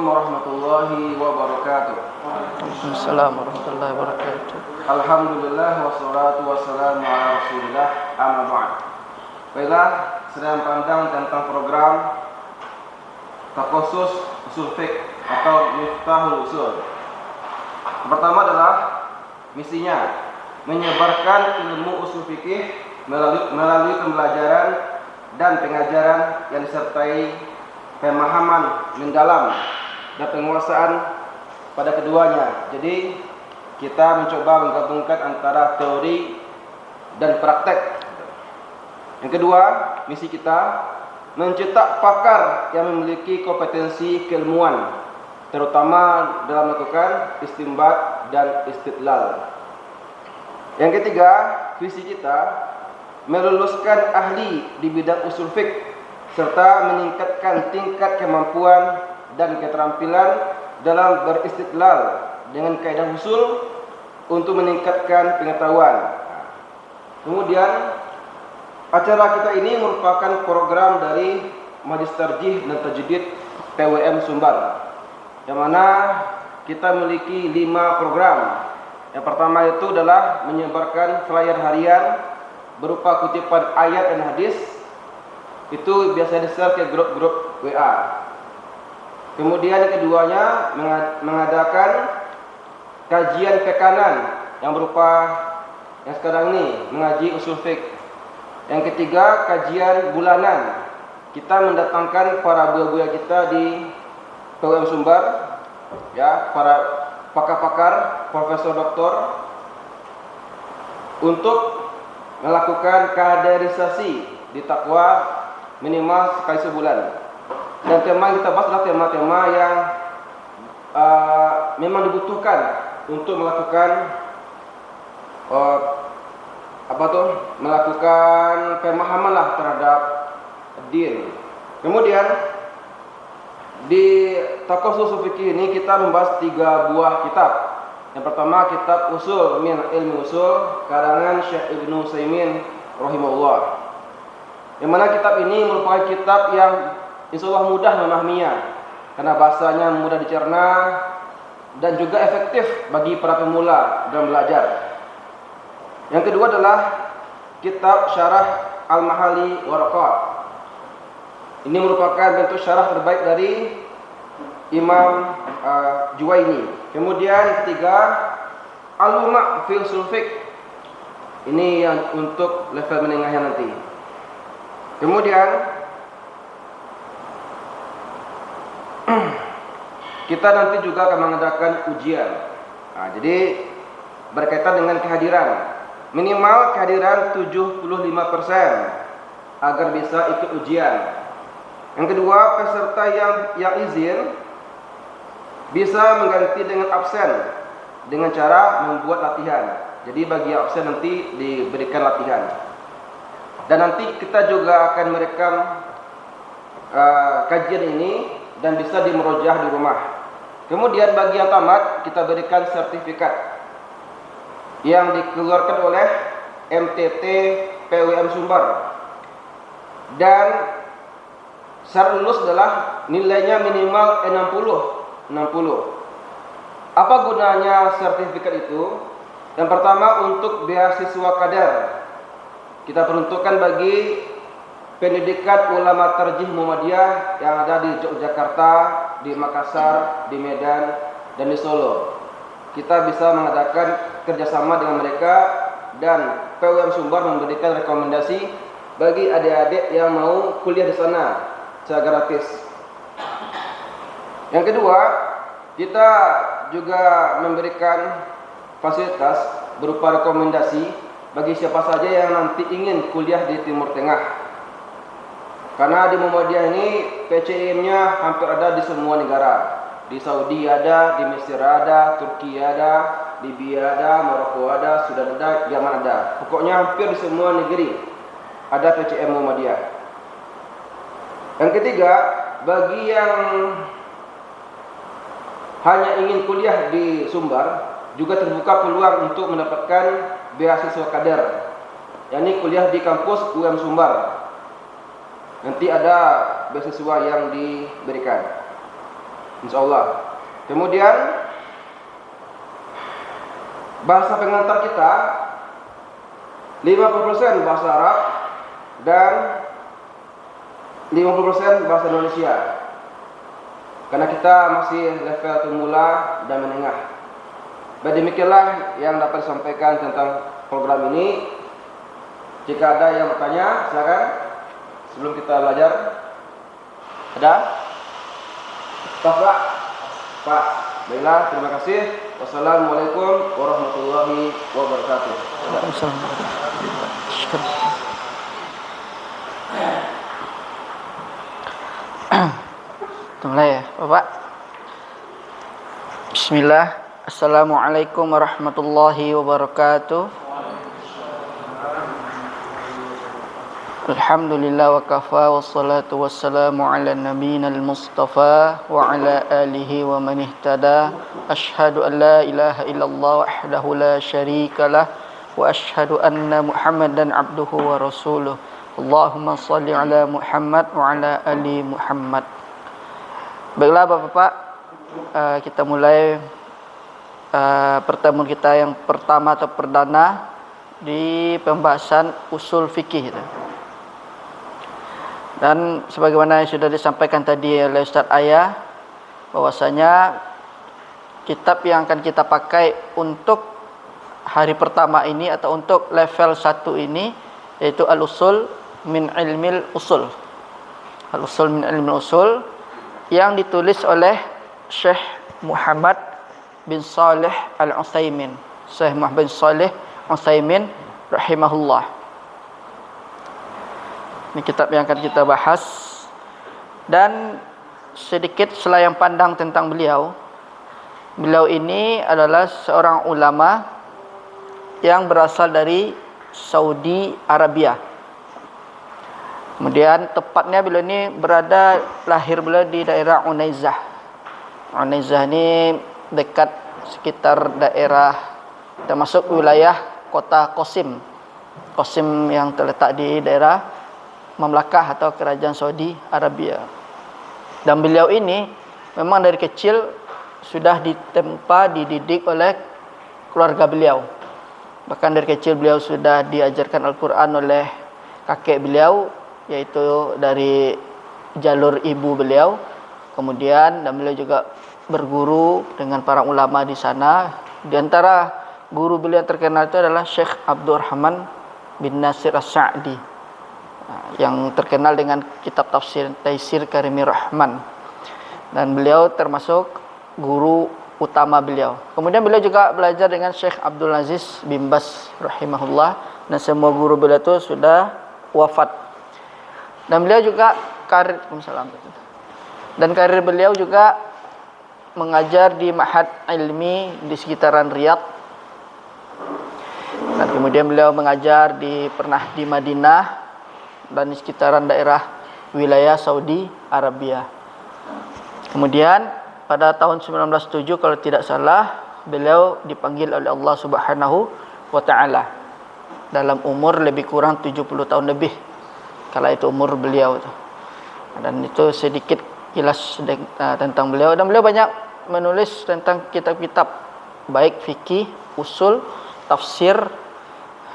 warahmatullahi wabarakatuh. Waalaikumsalam warahmatullahi wabarakatuh. Alhamdulillah wassalatu wassalamu ala Rasulillah, amma ba'd. Baiklah, sedang pandang tentang program Takhusus Usul Fiqh atau Miftahul Usul. Pertama adalah misinya menyebarkan ilmu usul fikih melalui pembelajaran dan pengajaran yang disertai pemahaman mendalam dan penguasaan pada keduanya. Jadi kita mencoba menggabungkan antara teori dan praktek. Yang kedua, misi kita mencetak pakar yang memiliki kompetensi keilmuan, terutama dalam melakukan istinbat dan istidlal. Yang ketiga, visi kita meluluskan ahli di bidang usul fiqh serta meningkatkan tingkat kemampuan dan keterampilan dalam beristidlal dengan kaidah usul untuk meningkatkan pengetahuan. Kemudian acara kita ini merupakan program dari Majelis Tarjih dan Tajdid PWM Sumbar, yang mana kita memiliki 5 program. Yang pertama itu adalah menyebarkan flyer harian berupa kutipan ayat dan hadis. Itu biasa di-share ke grup-grup WA. Kemudian yang keduanya mengadakan kajian pekanan yang berupa yang sekarang ini mengaji usul fiqh. Yang ketiga, kajian bulanan. Kita mendatangkan para buya-buya kita di PWM Sumbar, ya, para pakar-pakar, profesor, doktor, untuk melakukan kaderisasi di takwa minimal sekali sebulan. Dan tema yang kita bahas adalah tema-tema yang memang dibutuhkan untuk melakukan melakukan pemahaman lah terhadap din. Kemudian di Takhusus Usul Fikih ini kita membahas 3 buah kitab. Yang pertama, kitab Usul min Ilmi Usul karangan Syekh Ibnu Utsaimin rahimahullah. Yang mana kitab ini merupakan kitab yang insyaallah mudah memahaminya karena bahasanya mudah dicerna dan juga efektif bagi para pemula dalam belajar. Yang kedua adalah kitab Syarah Al-Mahali Waraqat. Ini merupakan bentuk syarah terbaik dari Imam Juwaini. Kemudian yang ketiga, Al-Luma' fi Usul Fiqh. Ini yang untuk level menengahnya nanti. Kemudian kita nanti juga akan mengadakan ujian. Jadi berkaitan dengan kehadiran, minimal kehadiran 75% agar bisa ikut ujian. Yang kedua, peserta yang izin bisa mengganti dengan absen dengan cara membuat latihan. Jadi bagi yang absen nanti diberikan latihan. Dan nanti kita juga akan merekam kajian ini dan bisa dimerojah di rumah. Kemudian bagi yang tamat, kita berikan sertifikat yang dikeluarkan oleh MTT PWM Sumbar. Dan syarat lulus adalah nilainya minimal 60. Apa gunanya sertifikat itu? Yang pertama, untuk beasiswa kader. Kita peruntukkan bagi pendidikan ulama tarjih Muhammadiyah yang ada di Yogyakarta, di Makassar, di Medan, dan di Solo. Kita bisa mengadakan kerjasama dengan mereka dan PWM Sumbar memberikan rekomendasi bagi adik-adik yang mau kuliah di sana secara gratis. Yang kedua, kita juga memberikan fasilitas berupa rekomendasi bagi siapa saja yang nanti ingin kuliah di Timur Tengah. Karena di Muhammadiyah ini PCM-nya hampir ada di semua negara. Di Saudi ada, di Mesir ada, Turki ada, Libya ada, Maroko ada, Sudan ada, Yaman ada. Pokoknya hampir di semua negeri ada PCM Muhammadiyah. Yang ketiga, bagi yang hanya ingin kuliah di Sumbar, juga terbuka peluang untuk mendapatkan beasiswa kader, yakni kuliah di kampus UM Sumbar. Nanti ada beasiswa yang diberikan. insyaallah. Kemudian bahasa pengantar kita 50% bahasa Arab dan 50% bahasa Indonesia. Karena kita masih level pemula dan menengah. Demikianlah yang dapat disampaikan tentang program ini. Jika ada yang bertanya, silakan sebelum kita belajar. Ada? Pak. Baiklah, terima kasih. Wassalamualaikum warahmatullahi wabarakatuh. Mulai ya, Bapak. Bismillah. Assalamualaikum warahmatullahi wabarakatuh. Alhamdulillah wa kafa wassalatu wassalamu ala nabiyina al-mustafa wa ala alihi wa man ihtada. Ashhadu an la ilaha illallah wahdahu la syarikalah wa ashhadu anna Muhammadan abduhu wa rasuluh. Allahumma salli ala Muhammad wa ala ali Muhammad. Baiklah Bapak-bapak, kita mulai pertemuan kita yang pertama atau perdana di pembahasan usul fikih itu. Dan sebagaimana yang sudah disampaikan tadi oleh Ustaz Ayah, bahwasanya kitab yang akan kita pakai untuk hari pertama ini atau untuk level 1 ini yaitu Al-Usul min Ilmil Usul. Al-Usul min Ilmil Usul yang ditulis oleh Syekh Muhammad bin Salih Al-Utsaimin. Syekh Muhammad bin Salih Al-Utsaimin rahimahullah. Ini kitab yang akan kita bahas. Dan sedikit selayang pandang tentang beliau. Beliau ini adalah seorang ulama yang berasal dari Saudi Arabia. Kemudian tepatnya beliau ini lahir beliau di daerah Unaizah. Unaizah ini dekat sekitar daerah termasuk wilayah kota Qasim. Qasim yang terletak di daerah Mamlakah atau Kerajaan Saudi Arabia. Dan beliau ini memang dari kecil sudah dididik oleh keluarga beliau. Bahkan dari kecil beliau sudah diajarkan Al-Quran oleh kakek beliau, yaitu dari jalur ibu beliau. Kemudian dan beliau juga berguru dengan para ulama di sana. Di antara guru beliau yang terkenal itu adalah Syekh Abdurrahman bin Nasir As-Sa'di, yang terkenal dengan kitab tafsir Taisir Karimir Rahman. Dan beliau termasuk guru utama beliau. Kemudian beliau juga belajar dengan Syekh Abdul Aziz bin Baz rahimahullah, dan semua guru beliau itu sudah wafat. Dan beliau juga karir beliau juga mengajar di Ma'had Ilmi di sekitaran Riyadh. Dan kemudian beliau mengajar pernah di Madinah dan di sekitaran daerah wilayah Saudi Arabia. Kemudian pada tahun 1907 kalau tidak salah, beliau dipanggil oleh Allah Subhanahu wa taala dalam umur lebih kurang 70 tahun lebih. Kala itu umur beliau itu. Dan itu sedikit kilas tentang beliau. Dan beliau banyak menulis tentang kitab-kitab baik fikih, usul, tafsir.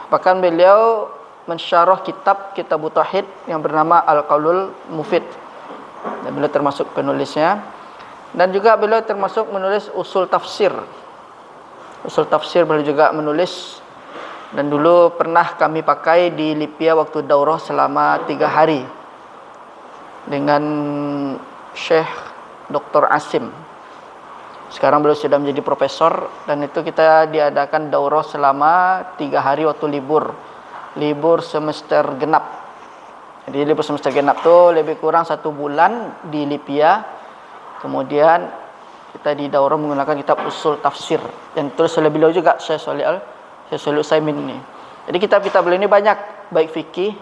Bahkan beliau mensyarah kitab Tauhid yang bernama Al-Qaulul Mufid. Dan beliau termasuk penulisnya. Dan juga beliau termasuk menulis usul tafsir. Usul tafsir beliau juga menulis. Dan dulu pernah kami pakai di Lipia waktu daurah selama 3 hari dengan Syekh Dr. Asim. Sekarang beliau sudah menjadi profesor, dan itu kita diadakan daurah selama 3 hari waktu libur semester genap. Jadi libur semester genap tu lebih kurang 1 bulan di Lipia. Kemudian kita di daurah menggunakan kitab usul tafsir yang ditulis oleh beliau juga, Syekh Salih Utsaimin ini. Jadi kitab-kitab beliau ini banyak, baik fikih,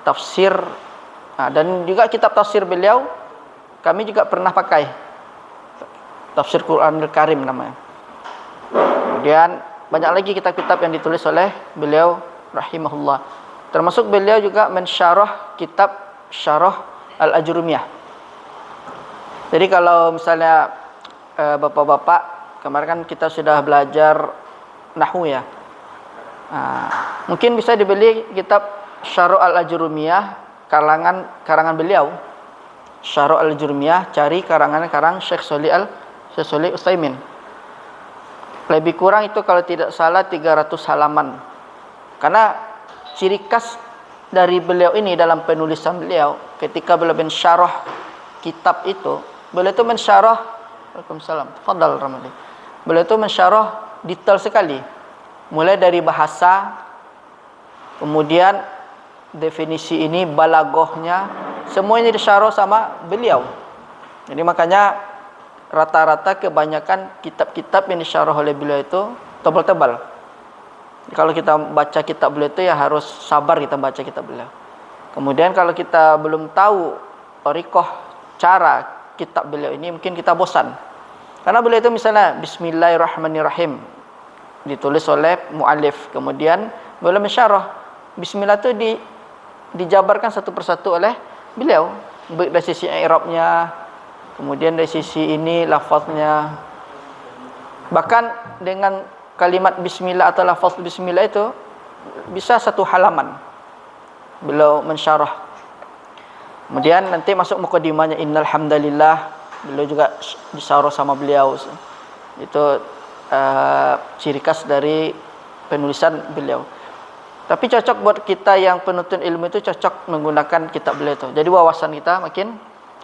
tafsir, dan juga kitab tafsir beliau kami juga pernah pakai. Tafsir Quranul Karim namanya. Kemudian banyak lagi kitab-kitab yang ditulis oleh beliau rahimahullah. Termasuk beliau juga mensyarah kitab Syarah Al-Ajrumiyah. Jadi kalau misalnya bapak-bapak, kemarin kan kita sudah belajar nahwu ya. Mungkin bisa dibeli kitab Syarh al-Ajrumiyah karangan beliau. Syarh al-Ajrumiyah, cari karangan Syekh Shalih Utsaimin. Lebih kurang itu kalau tidak salah 300 halaman. Karena ciri khas dari beliau ini dalam penulisan beliau, ketika beliau mensyarah kitab itu, beliau itu mensyarah, Waalaikumsalam, tafadhal Ramli. Beliau itu mensyarah detail sekali. Mulai dari bahasa, kemudian definisi ini, balaghahnya, semuanya disyarah sama beliau. Jadi makanya rata-rata kebanyakan kitab-kitab yang disyarah oleh beliau itu tebal-tebal. Kalau kita baca kitab beliau itu ya harus sabar kita baca kitab beliau. Kemudian kalau kita belum tahu thariqah cara kitab beliau ini, mungkin kita bosan. Karena beliau itu misalnya Bismillahirrahmanirrahim ditulis oleh muallif, kemudian beliau mensyarah. Bismillah itu dijabarkan satu persatu oleh beliau, baik dari sisi i'rabnya, kemudian dari sisi ini lafaznya. Bahkan dengan kalimat bismillah atau lafaz bismillah itu bisa satu halaman beliau mensyarah. Kemudian nanti masuk mukadimahnya innal hamdalillah, beliau juga disyarah sama beliau. Itu ciri khas dari penulisan beliau. Tapi cocok buat kita yang penuntut ilmu itu cocok menggunakan kitab beliau itu. Jadi wawasan kita makin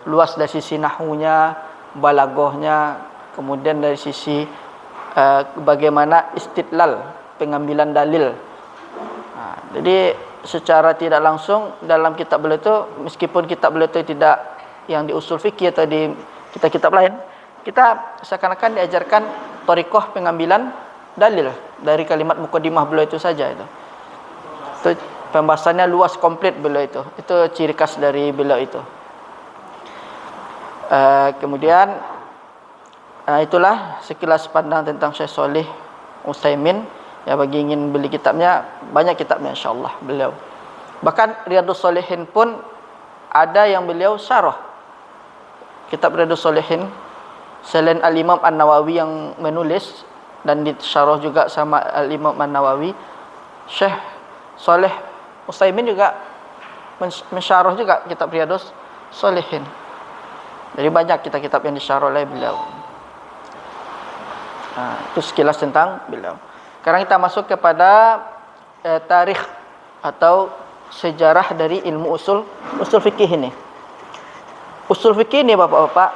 luas dari sisi nahwunya, balaghahnya, kemudian dari sisi bagaimana istidlal, pengambilan dalil. Jadi secara tidak langsung dalam kitab beliau itu, meskipun kitab beliau itu tidak yang di usul fikih atau di kitab-kitab lain, kita seakan-akan diajarkan thariqah pengambilan dalil dari kalimat mukadimah beliau itu saja itu. Itu pembahasannya luas komplit beliau itu. Itu ciri khas dari beliau itu. Kemudian itulah sekilas pandang tentang Syekh Shalih Utsaimin. Ya, bagi ingin beli kitabnya, banyak kitabnya insyaallah beliau. Bahkan Riyadhus Shalihin pun ada yang beliau syarah. Kitab Riyadhus Shalihin selain Al-Imam An-Nawawi yang menulis dan disyarah juga sama Al-Imam An-Nawawi, Syekh Shalih Utsaimin juga mensyarah juga kitab Riyadhus Shalihin. Jadi banyak kitab-kitab yang disyarah oleh beliau. Itu sekilas tentang beliau. Sekarang kita masuk kepada tarikh atau sejarah dari ilmu usul fikih ini. Usul fikih ini Bapak-bapak,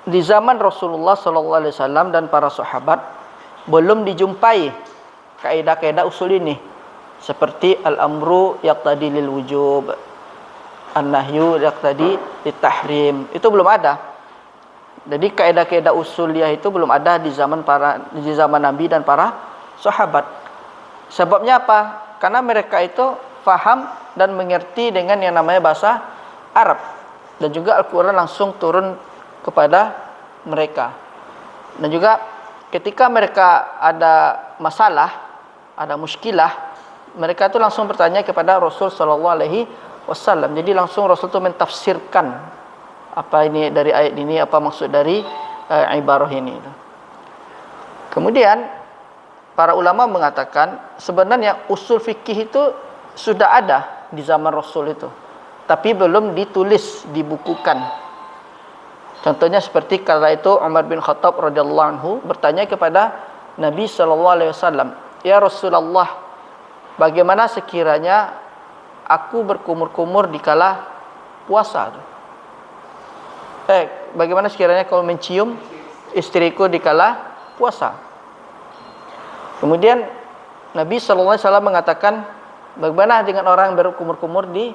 di zaman Rasulullah SAW dan para sahabat belum dijumpai kaidah-kaidah usul ini, seperti al-amru yaqtadi lil wujub, an-nahyu yaqtadi lit tahrim. Itu belum ada. Jadi kaidah-kaidah usuliyah itu belum ada di zaman Nabi dan para sahabat. Sebabnya apa? Karena mereka itu faham dan mengerti dengan yang namanya bahasa Arab, dan juga Al-Qur'an langsung turun kepada mereka. Dan juga ketika mereka ada masalah, ada muskilah, mereka itu langsung bertanya kepada Rasul sallallahu alaihi wasallam. Jadi langsung Rasul itu mentafsirkan apa ini dari ayat ini, apa maksud dari ibarah ini. Kemudian para ulama mengatakan sebenarnya usul fikih itu sudah ada di zaman Rasul itu, tapi belum ditulis, dibukukan. Contohnya seperti kala itu Umar bin Khattab radhiyallahu anhu bertanya kepada Nabi sallallahu alaihi wasallam, "Ya Rasulullah, bagaimana sekiranya aku berkumur-kumur di kala puasa?" Bagaimana sekiranya kau mencium istriku di kala puasa? Kemudian Nabi SAW mengatakan, bagaimana dengan orang yang berkumur-kumur di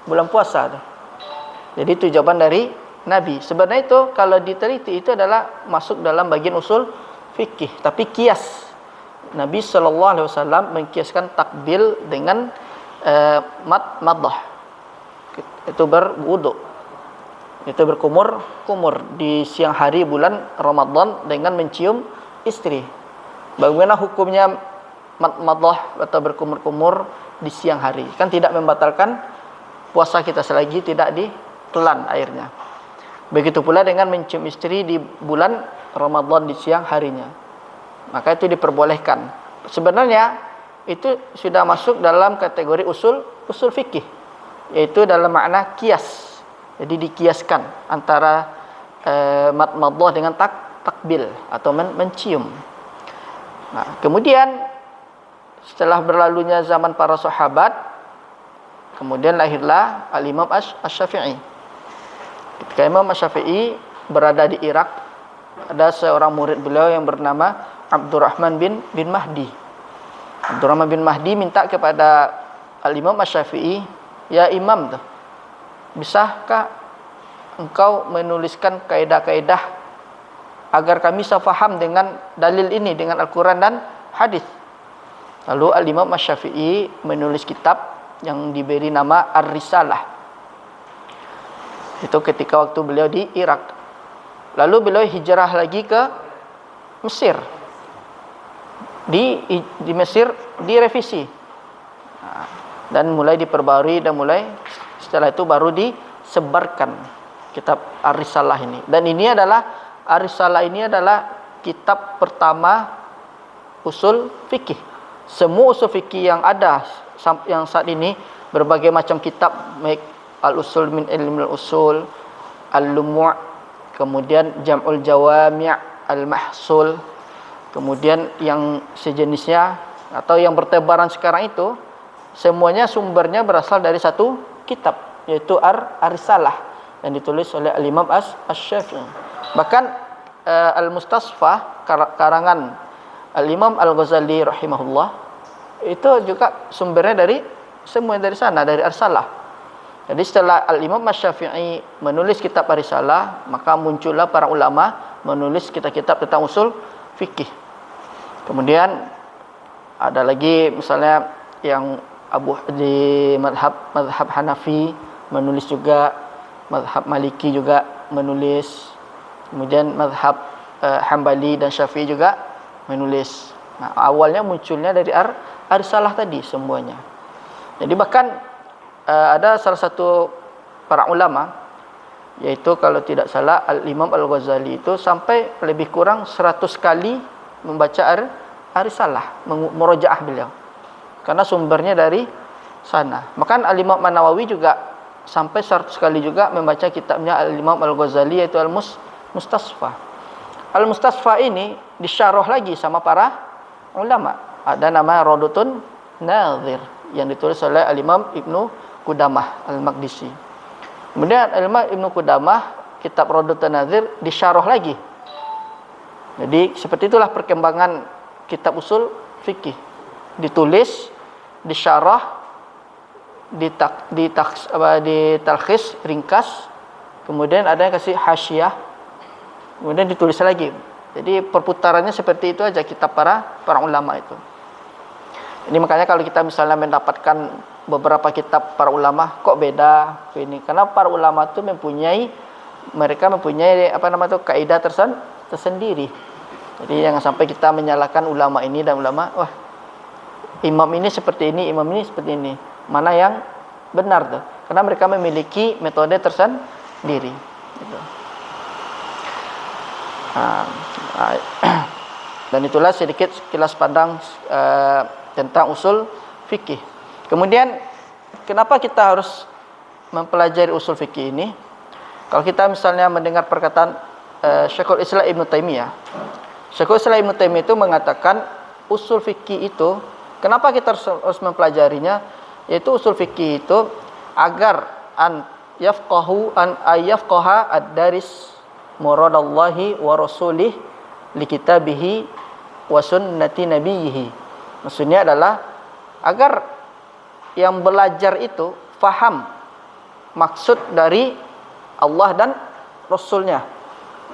bulan puasa? Jadi itu jawaban dari Nabi. Sebenarnya itu kalau diteliti itu adalah masuk dalam bagian usul fikih, tapi kias. Nabi SAW mengkiaskan takbil dengan madah. Itu berwudu. Itu berkumur-kumur di siang hari bulan Ramadan dengan mencium istri. Bagaimana hukumnya madah atau berkumur-kumur di siang hari? Kan tidak membatalkan puasa kita selagi tidak ditelan airnya. Begitu pula dengan mencium istri di bulan Ramadan di siang harinya. Maka itu diperbolehkan. Sebenarnya itu sudah masuk dalam kategori usul fikih, yaitu dalam makna kias. Jadi dikiaskan antara madmadah dengan takbil atau mencium. Nah, kemudian setelah berlalunya zaman para sahabat, kemudian lahirlah Al-Imam Asy-Syafi'i. Ketika Imam Asy-Syafi'i berada di Irak, ada seorang murid beliau yang bernama Abdurrahman bin Mahdi. Abdurrahman bin Mahdi minta kepada Al-Imam Asy-Syafi'i, "Ya Imam, bisakah engkau menuliskan kaidah-kaidah agar kami bisa faham dengan dalil ini, dengan Al-Quran dan hadis?" Lalu Al-Imam Asy-Syafi'i menulis kitab yang diberi nama Ar-Risalah. Itu ketika waktu beliau di Irak. Lalu beliau hijrah lagi ke Mesir. Di Mesir direvisi. Dan mulai diperbarui dan mulai setelah itu baru disebarkan kitab Ar-Risalah ini. Dan ini adalah Ar-Risalah ini adalah kitab pertama usul fikih. Semua usul fikih yang ada yang saat ini, berbagai macam kitab, baik Al-Usul min Ilmil Usul, Al-Lumu', kemudian Jam'ul Jawami', Al-Mahsul, kemudian yang sejenisnya atau yang bertebaran sekarang itu, semuanya sumbernya berasal dari satu kitab, yaitu Ar-Risalah yang ditulis oleh Al-Imam Asy-Syafi'i. Bahkan Al-Mustasfa karangan Al-Imam Al-Ghazali rahimahullah itu juga sumbernya dari semuanya dari sana, dari Ar-Risalah. Jadi setelah Al-Imam Asy-Syafi'i menulis kitab Ar-Risalah, maka muncullah para ulama menulis kitab-kitab tentang usul fikih. Kemudian ada lagi misalnya yang di mazhab Hanafi menulis juga, mazhab Maliki juga menulis, kemudian mazhab Hambali dan Syafi'i juga menulis. Nah, awalnya munculnya dari Ar-Risalah tadi semuanya. Jadi bahkan ada salah satu para ulama, yaitu kalau tidak salah Al-Imam Al-Ghazali itu sampai lebih kurang 100 kali membaca Ar-Risalah, murojaah beliau, karena sumbernya dari sana. Maka Al-Imam An-Nawawi juga sampai 100 kali juga membaca kitabnya Al-Imam Al-Ghazali, yaitu Al-Mustasfa. Al-Mustasfa ini disyarah lagi sama para ulama. Ada nama Rawdatun Nadhir yang ditulis oleh Al-Imam Ibnu Qudamah Al-Maqdisi. Kemudian Al-Imam Ibnu Qudamah kitab Rawdatun Nadhir disyarah lagi. Jadi seperti itulah perkembangan kitab usul fikih. Ditulis, disyarah, ditalkhis, ringkas, kemudian ada yang kasih hasyiah, kemudian ditulis lagi. Jadi perputarannya seperti itu aja kitab para ulama itu. Ini makanya kalau kita misalnya mendapatkan beberapa kitab para ulama kok beda ini, karena para ulama itu mereka mempunyai kaidah tersendiri. Jadi jangan sampai kita menyalahkan ulama ini dan ulama, wah imam ini seperti ini, imam ini seperti ini. Mana yang benar tuh? Karena mereka memiliki metode tersendiri. Gitu. Dan itulah sedikit sekilas pandang tentang usul fikih. Kemudian kenapa kita harus mempelajari usul fikih ini? Kalau kita misalnya mendengar perkataan Syekhul Islam Ibnu Taimiyah. Syekhul Islam Ibnu Taimiyah itu mengatakan usul fikih itu, kenapa kita harus mempelajarinya? Yaitu usul fikih itu agar yafqaha ad-daris muradallahi wa rasulih li kitabihi wa sunnati nabiyhi. Maksudnya adalah agar yang belajar itu faham maksud dari Allah dan Rasulnya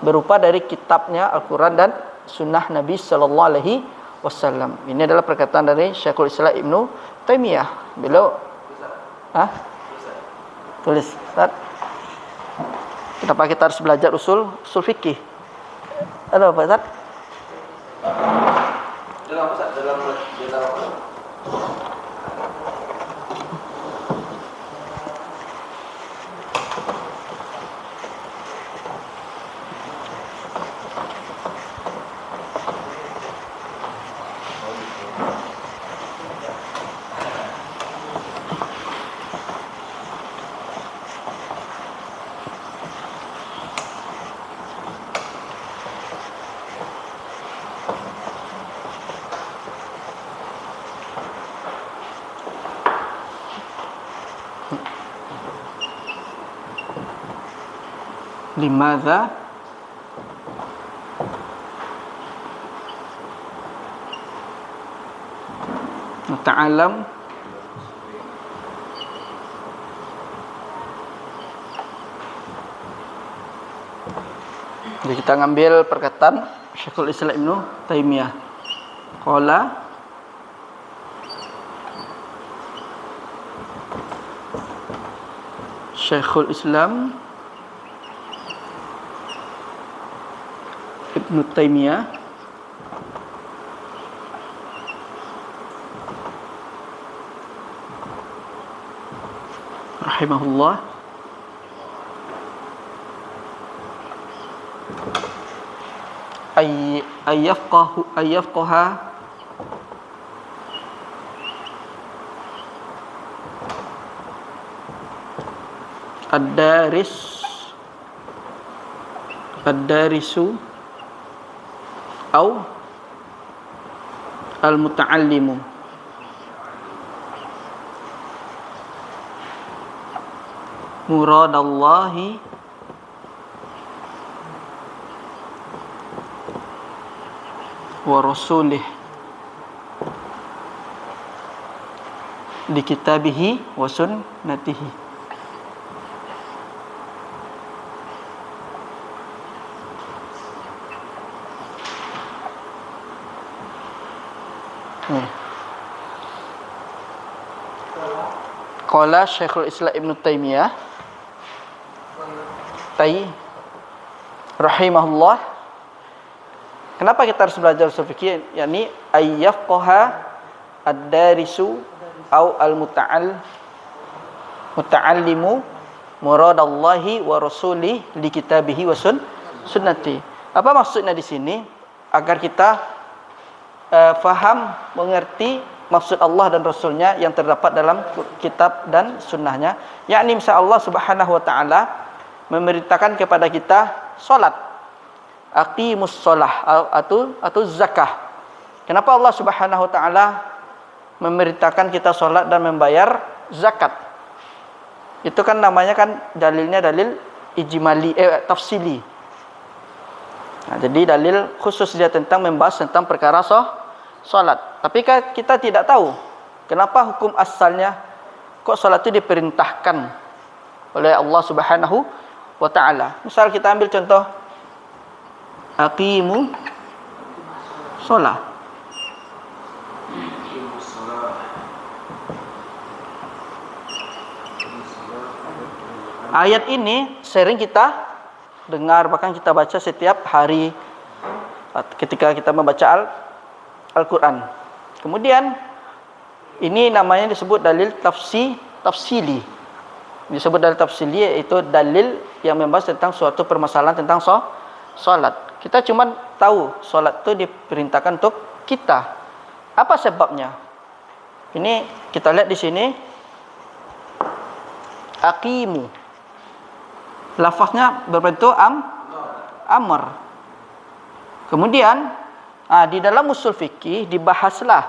berupa dari kitabnya Al-Quran dan sunnah Nabi Sallallahu Alaihi Wasallam. Ini adalah perkataan dari Syekhul Islam Ibnu Taimiyah. Beliau tulis, Ustaz, kenapa kita harus belajar usul fikih? Ada apa, Ustaz? Dalam Limadza nata'alam Jadi kita ngambil perkataan Syekhul Islam Ibnu Taimiyah. Qala Syekhul Islam Ibnu Taimiyah rahimahullah ayyafqaha ad-darisu au al-muta'allimu muradallahi wa rasulih di kitabihi wa sunnatihi. Qala Syekhul Islam Ibnu Taimiyah rahimahullah. Kenapa kita harus belajar usul fikih? Yani ayyafqaha ad-darisu au muta'allimu muradallahi wa rasuli li kitabihi wa sunnati. Apa maksudnya di sini? Agar kita faham, mengerti maksud Allah dan Rasulnya yang terdapat dalam kitab dan sunnahnya. Yakni misal Allah subhanahu wa ta'ala memerintahkan kepada kita solat, aqimus solah atau zakah. Kenapa Allah subhanahu wa ta'ala memerintahkan kita solat dan membayar zakat? Itu kan namanya kan dalilnya dalil ijmali, tafsili. Nah, jadi dalil khusus dia tentang membahas tentang perkara solat. Tapi kita tidak tahu kenapa hukum asalnya kok solat itu diperintahkan oleh Allah subhanahu wa ta'ala. Misal kita ambil contoh aqimu solat. Ayat ini sering kita dengar, bahkan kita baca setiap hari ketika kita membaca Al-Quran. Kemudian ini namanya disebut dalil tafsili. Disebut dalil tafsili yaitu dalil yang membahas tentang suatu permasalahan tentang solat. Kita cuma tahu solat itu diperintahkan untuk kita. Apa sebabnya? Ini kita lihat di sini aqimu. Lafaznya berbentuk amr. Kemudian di dalam usul fikih dibahaslah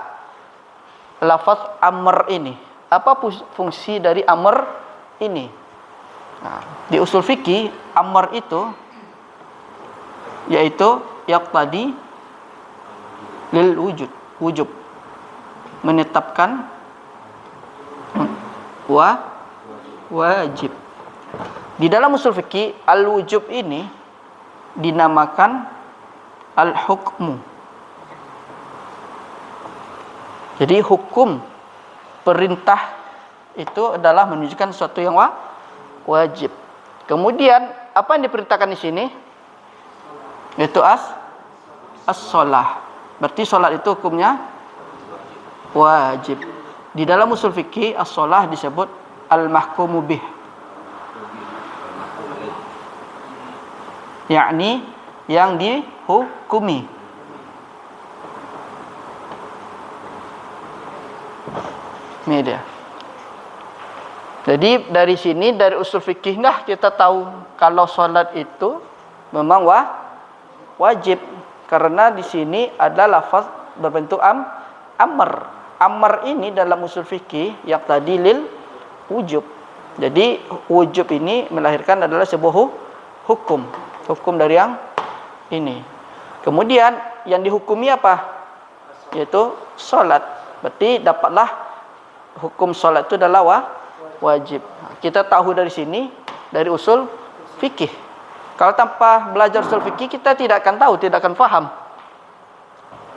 lafaz amr ini. Apa fungsi dari amr ini? Di usul fikih amr itu yaitu yaqtadi lil wujub, menetapkan wajib. Di dalam usul fikih al-wujub ini dinamakan al-hukmu. Jadi hukum perintah itu adalah menunjukkan sesuatu yang wajib. Kemudian apa yang diperintahkan di sini? Yaitu as-shalah. Berarti salat itu hukumnya wajib. Di dalam usul fikih as-shalah disebut al-mahkumu bih. Yakni yang dihukumi. Ini dia. Jadi dari sini, dari usul fikih kita tahu kalau solat itu memang wajib. Karena di sini ada lafaz berbentuk amr. Amr ini dalam usul fikih yang tadi lil wujub. Jadi wujub ini melahirkan adalah sebuah hukum dari yang ini. Kemudian yang dihukumi apa? Yaitu solat. Berarti dapatlah hukum solat itu adalah wajib. Kita tahu dari sini, dari usul fikih. Kalau tanpa belajar usul fikih, kita tidak akan tahu, tidak akan faham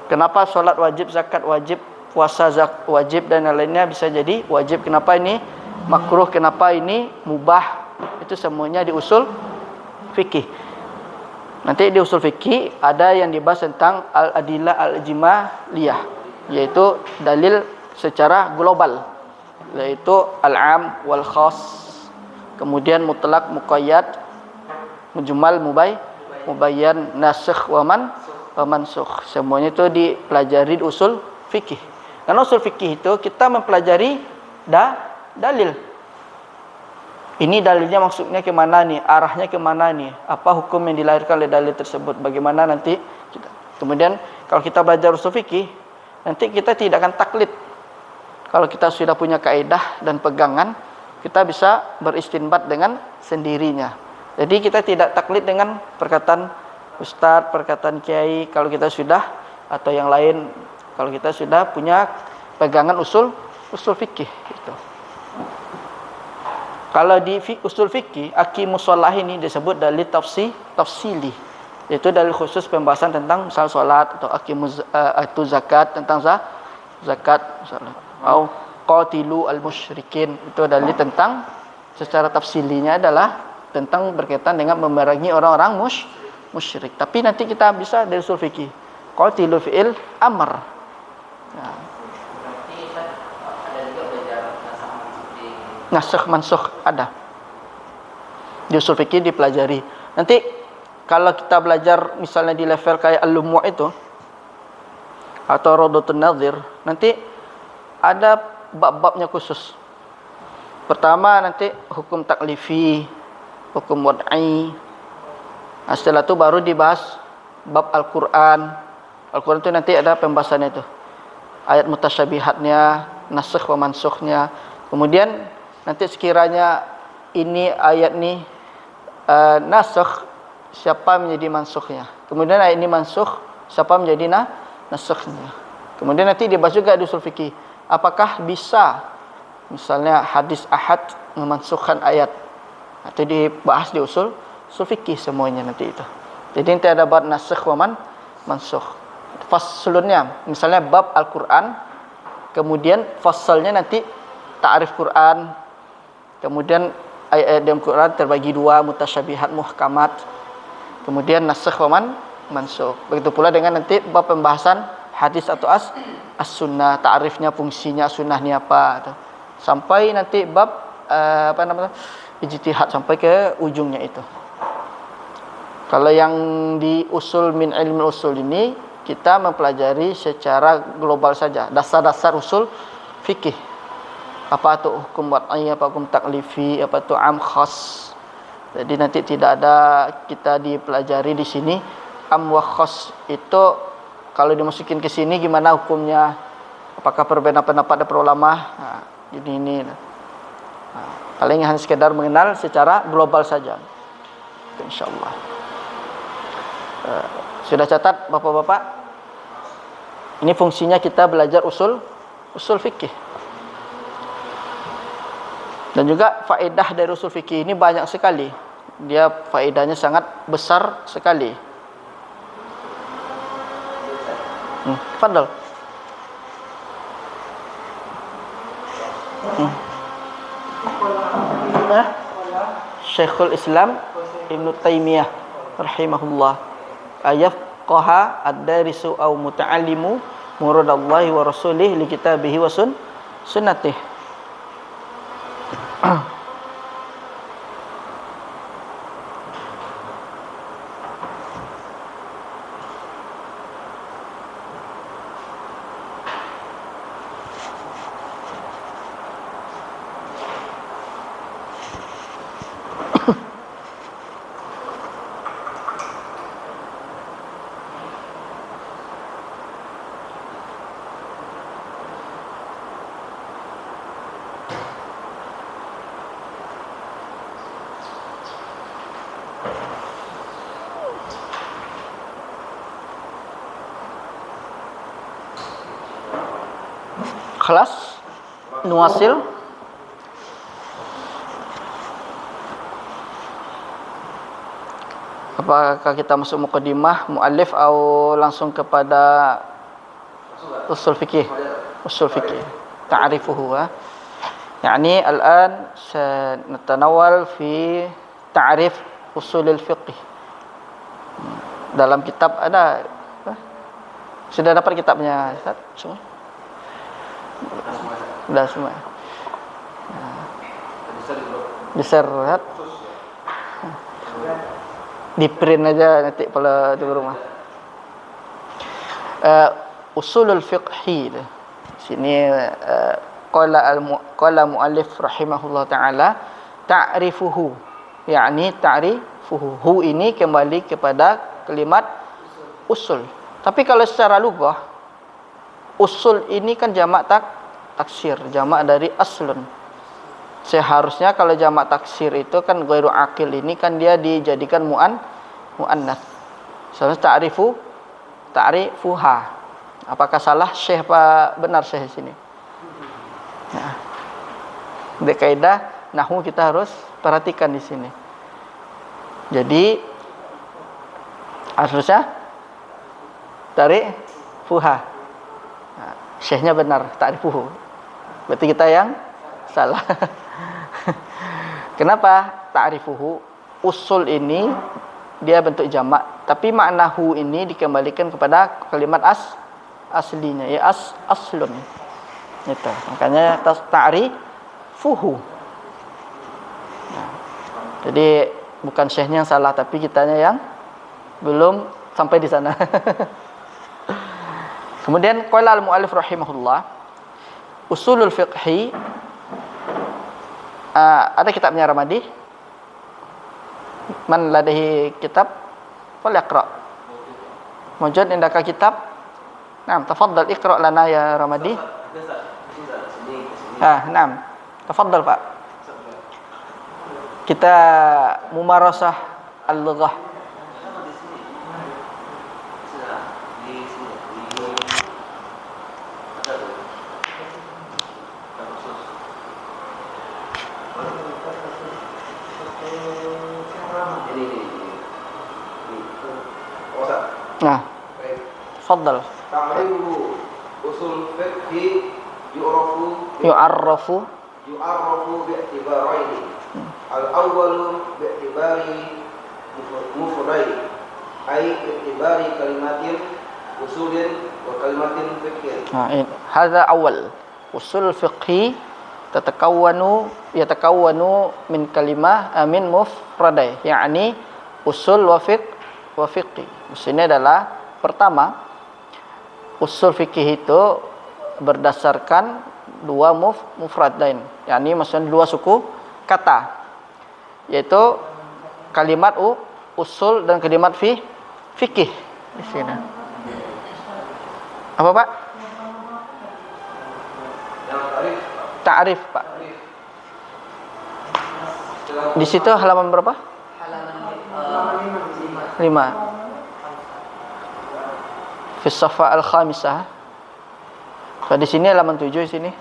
kenapa solat wajib, zakat wajib, puasa wajib dan lainnya bisa jadi wajib. Kenapa ini makruh, kenapa ini mubah. Itu semuanya di usul fikih. Nanti di usul fikih ada yang dibahas tentang al-adillah al-ijmaliyah, yaitu dalil secara global, yaitu al-am wal khas, kemudian mutlak, muqayyad, mujmal, mubayyan, nasikh wa mansukh. Semuanya itu dipelajari di usul fikih. Karena usul fikih itu kita mempelajari dalil. Ini dalilnya maksudnya ke mana nih? Arahnya ke mana nih? Apa hukum yang dilahirkan oleh dalil tersebut? Bagaimana nanti kita. Kemudian kalau kita belajar usul fikih, nanti kita tidak akan taklid. Kalau kita sudah punya kaidah dan pegangan, kita bisa beristinbat dengan sendirinya. Jadi kita tidak taklid dengan perkataan ustadz, perkataan kiai kalau kita sudah, atau yang lain kalau kita sudah punya pegangan usul fikih itu. Kalau di usul fikih, aqimus shalah ini disebut dalil tafsili, yaitu dalil khusus pembahasan tentang misal salat, atau atau zakat, tentang zakat misalnya, atau qatilu al-musyrikin, itu dalil tentang secara tafsilinya adalah tentang berkaitan dengan memerangi orang-orang musyrik. Tapi nanti kita bisa dari usul fikih, qatilu fi'il amr. Ya. Nasikh mansukh ada di usul fikih dipelajari. Nanti kalau kita belajar misalnya di level kayak al-Lumu' itu atau Rawdatun Nadhir, nanti ada bab-babnya khusus. Pertama nanti hukum taklifi, hukum wad'i. Setelah itu baru dibahas bab Al-Qur'an. Al-Qur'an itu nanti ada pembahasannya itu. Ayat mutasyabihatnya, nasikh wa mansukhnya. Kemudian nanti sekiranya ini ayat ni nasikh, siapa menjadi mansukhnya. Kemudian ayat ini mansukh, siapa menjadi nasikhnya. Kemudian nanti dibahas juga di usul fikih, apakah bisa misalnya hadis ahad memansukhkan ayat. Itu dibahas di usul fikih semuanya nanti itu. Jadi nanti ada bab nasikh wa mansukh. Faslunnya misalnya bab Al-Qur'an, kemudian fasalnya nanti ta'rif Qur'an. Kemudian ayat-ayat dalam Quran terbagi dua, mutasyabihat, muhkamat. Kemudian nasikh wa mansukh. Begitu pula dengan nanti bab pembahasan hadis atau as-sunnah, ta'rifnya, fungsinya sunnah ni apa. Sampai nanti bab ijtihad sampai ke ujungnya itu. Kalau yang di usul min ilmi usul ini kita mempelajari secara global saja, dasar-dasar usul fikih. Apa itu hukum wad'i, apa hukum taklifi, apa itu am khas. Jadi nanti tidak ada kita dipelajari di sini am wa khas itu kalau dimasukin ke sini gimana hukumnya? Apakah perbedaan pendapat dari para ulama? Nah, ini. Paling hanya sekedar mengenal secara global saja. Insyaallah. Sudah catat Bapak-bapak? Ini fungsinya kita belajar usul fikih. Dan juga faedah dari usul fikih ini banyak sekali. Dia faedahnya sangat besar sekali. Fadal. Syekhul Islam Ibnu Taimiyah rahimahullah, ayafqaha ad-darisu aw muta'allimu muradallahi wa rasulih li kitabihi wa sunnatih. Kelas nuasil. Apakah kita masuk muqaddimah muallif atau langsung kepada usul fikih? Usul fikih. Ta'rifuhu. Yani الآن سنتناول في تعريف usul al-fiqh. Dalam kitab ada, sudah dapat kitabnya Ustaz? Semua? Sudah semua. Di-share, di print aja nanti kalau di rumah. Usulul fiqhi. Sini qala muallif rahimahullah taala ta'rifuhu, yakni ta'rifuhu. Hu ini kembali kepada kalimat usul. Tapi kalau secara lugah, usul ini kan jamak taksir, jamak dari aslun. Seharusnya kalau jamak taksir itu kan ghairu aqil, ini kan dia dijadikan muannats. Seharusnya ta'rifuha. Apakah salah Syekh apa benar Syekh di sini? Nah, di kaidah nahwu kita harus perhatikan di sini. Jadi harusnya ta'rifuha. Nah, Syekhnya benar, ta'rifuhu. Berarti kita yang salah. Kenapa ta'rifuhu? Usul ini dia bentuk jamak, tapi makna hu ini dikembalikan kepada kalimat aslinya, ya aslun. Itu. Makanya ta'rifuhu. Nah, jadi bukan syekhnya yang salah, tapi kitanya yang belum sampai di sana. Kemudian qala al-muallif rahimahullah, usulul fiqhi. Ada kitabnya Ramadi? Man ladaihi kitab? Falyaqra. Mawjud indaka kitab? Naam, tafaddal iqra lana ya Ramadi. Naam. Tafaddal Pak. Kita mumarasah al-lughah. Nah, faddal. Ta'rifu usul fiqh yu'arrafu bi'tibaraini. Al-awwalu bi'tibari mufradai, ay bi'tibari kalimatin usulin wa kalimatin fiqhin. Hadza awal. Usul fiqhi yatakawwanu min kalimah min mufradai, yakni usul wa fiqhi. Ini adalah pertama, usul fikih itu berdasarkan dua mufradain, yakni maksudnya dua suku kata, yaitu kalimat usul dan kalimat fikih. Di sini. Apa Pak? Ta'rif Pak. Di situ halaman berapa? Halaman 5. Fi Safa al-Khamisah. Di sini halaman 7 di sini.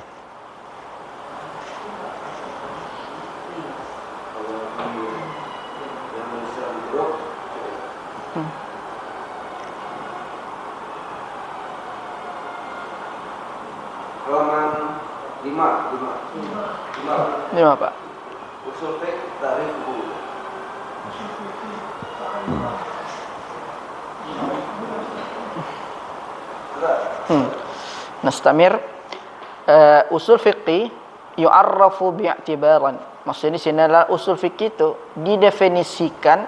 Halaman 5 Pak. Usul fiqh ta'rifuhu. Nastamir. Usul fiqih yu'arrafu bi'tibaran. Maksudnya di sini adalah usul fikih itu didefinisikan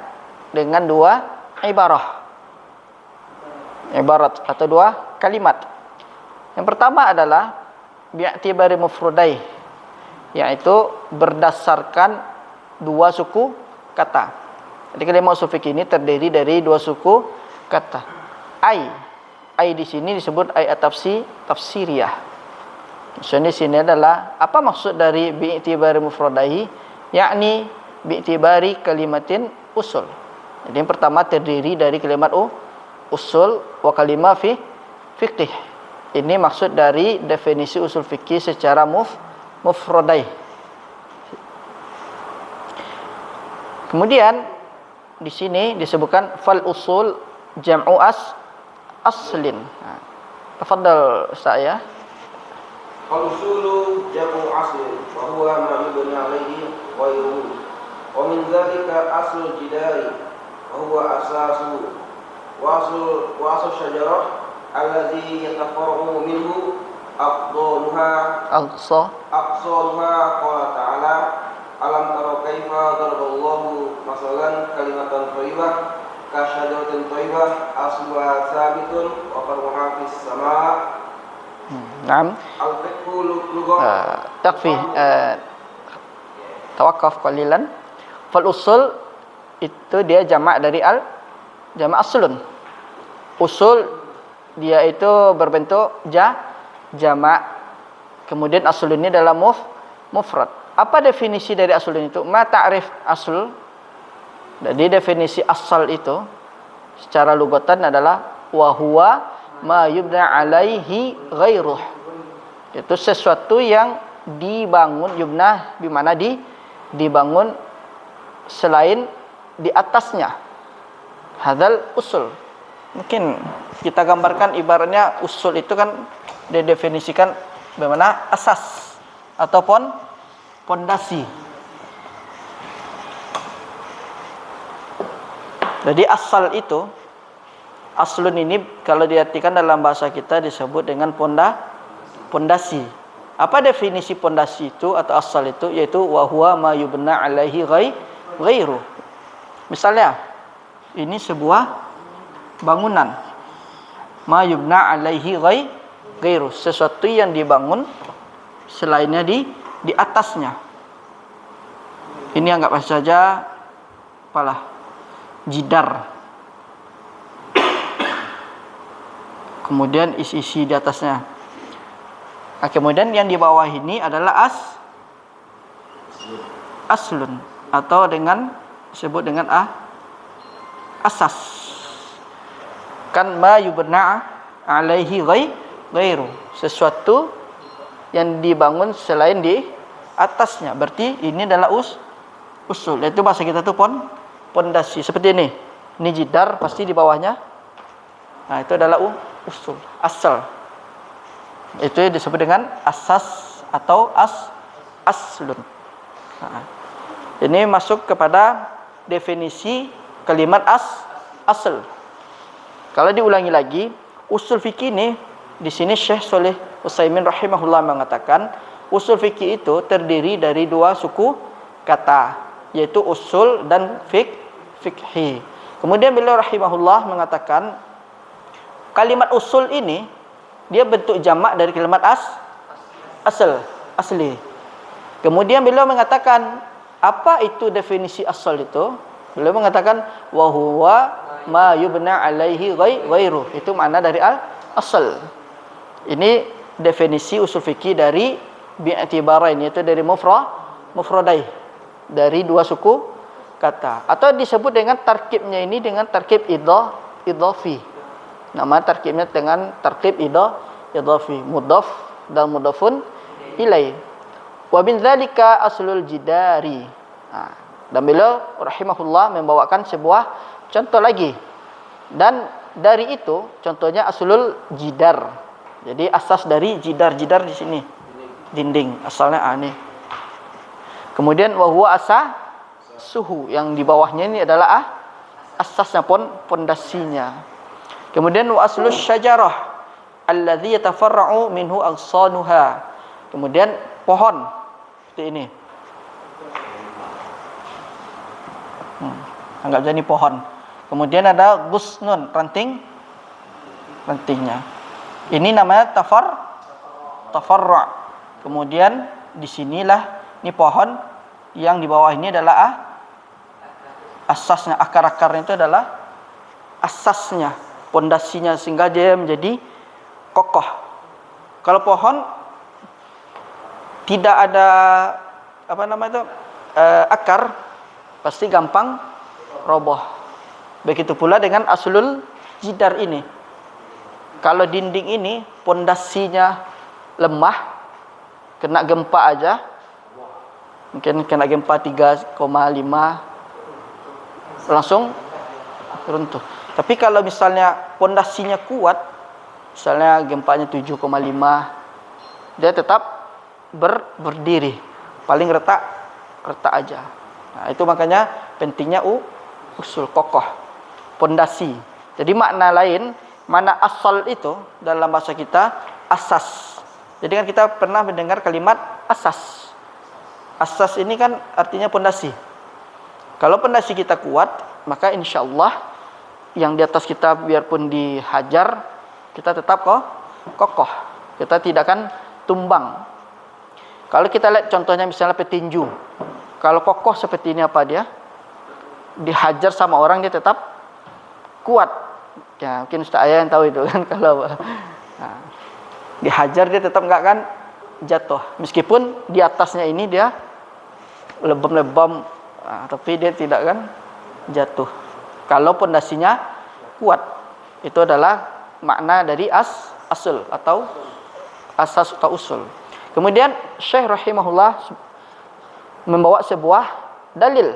dengan dua ibarat atau dua kalimat. Yang pertama adalah bi'tibari mufradai, yaitu berdasarkan dua suku kata. Jadi kalimat usul fikih ini terdiri dari dua suku kata. Ai di sini disebut ai tafsiriyah. Maksudnya di sini adalah apa maksud dari bi'tibari mufradai, yakni bi'tibari kalimatin usul. Jadi yang pertama terdiri dari kalimat usul wa kalimah fiqih. Ini maksud dari definisi usul fikih secara mufradai. Kemudian di sini disebutkan fal usul jam'u aslin. Tafadhal Ustaz ya. Fal usulu jam'u aslin wa huwa ma yubni alayhi ghayruhu. Wa min dzalika aslul jidari wa huwa asasu wa aslu syajarah alladhi yatafarra'u minhu aqdaluha aqsaluha qala ta'ala alam tara kaifa daraballahu masalan kalimatan thayyibah ka syajaratin thayyibah asluha tsabitun wa far'uha fis sama'. Naam. Al-fiqhu lughah Takfi. Tawaqqaf qalilan. Fal usul itu dia jamak dari jamak aslun. Usul dia itu berbentuk jamak. Kemudian aslun ini adalah mufrad. Apa definisi dari aslun itu? Ma ta'rif asl. Jadi definisi asal itu secara lugatan adalah wa huwa ma yubna alaihi ghairuh. Itu sesuatu yang dibangun, yubna di mana dibangun selain di atasnya. Hadzal usul. Mungkin kita gambarkan ibaratnya usul itu kan didefinisikan bagaimana asas ataupun pondasi. Jadi asal itu, aslun ini kalau diartikan dalam bahasa kita disebut dengan pondasi. Apa definisi pondasi itu atau asal itu? Yaitu wa huwa ma yubna alaihi ghairu. Misalnya ini sebuah bangunan, ma yubna alaihi ghairu, sesuatu yang dibangun selainnya di atasnya. Ini anggap saja apalah jidar. Kemudian isi-isi di atasnya. Nah, kemudian yang di bawah ini adalah aslun atau dengan disebut dengan asas. Kan ma yubna alaihi ghairu, sesuatu yang dibangun selain di atasnya. Berarti ini adalah usul. Itu bahasa kita tuh pondasi. Seperti ini. Ini jidar, pasti di bawahnya. Nah, itu adalah usul, asal. Itu disebut dengan asas atau aslun. Nah, ini masuk kepada definisi kalimat asal. Kalau diulangi lagi, usul fikih ini di sini Syekh Shalih Utsaimin rahimahullah mengatakan usul fikih itu terdiri dari dua suku kata, yaitu usul dan fikhi. Kemudian beliau rahimahullah mengatakan kalimat usul ini dia bentuk jamak dari kalimat asli. Kemudian beliau mengatakan apa itu definisi asal itu? Beliau mengatakan wa huwa ma yubna alaihi ghairu. Itu makna dari asal. Ini definisi usul fikih dari bi'tibarain, yaitu dari mufradai, dari dua suku kata, atau disebut dengan tarkibnya ini dengan tarkib idhafi. Nama tarkibnya dengan tarkib idhafi, mudhaf dan mudhafun ilai. Wa min dzalika aslul jidari. Dan beliau rahimahullah membawakan sebuah contoh lagi. Dan dari itu contohnya aslul jidar. Jadi asas dari jidar di sini. Dinding, asalnya ini. Kemudian wa huwa suhu, yang di bawahnya ini adalah asasnya, pondasinya. Kemudian wa aslus syajarah alladzi yatafarra'u minhu aghsanuha. Kemudian pohon seperti ini. Anggap jadi pohon. Kemudian ada gusnun, rantingnya. Ini namanya tafarra'. Kemudian di sinilah ini pohon, yang di bawah ini adalah asasnya, akar-akarnya itu adalah asasnya, pondasinya, sehingga dia menjadi kokoh. Kalau pohon tidak ada akar, pasti gampang roboh. Begitu pula dengan aslul jidar ini. Kalau dinding ini pondasinya lemah, kena gempa aja, mungkin kena gempa 3,5 langsung runtuh. Tapi kalau misalnya pondasinya kuat, misalnya gempanya 7,5, dia tetap berdiri. Paling retak aja. Nah, itu makanya pentingnya usul, kokoh, pondasi. Jadi makna lain, mana asal itu dalam bahasa kita asas. Jadi kan kita pernah mendengar kalimat asas. Asas ini kan artinya pondasi. Kalau pondasi kita kuat, maka insya Allah yang di atas kita biarpun dihajar, kita tetap kokoh. Kita tidak akan tumbang. Kalau kita lihat contohnya misalnya petinju. Kalau kokoh seperti ini apa dia? Dihajar sama orang dia tetap kuat. Ya, mungkin Ustaz Ayah yang tahu itu kan kalau dihajar dia tetap enggak akan jatuh. Meskipun di atasnya ini dia lebam-lebam, tapi dia tidak akan jatuh. Kalau pondasinya kuat. Itu adalah makna dari asal atau asas atau usul. Kemudian Syekh rahimahullah membawa sebuah dalil.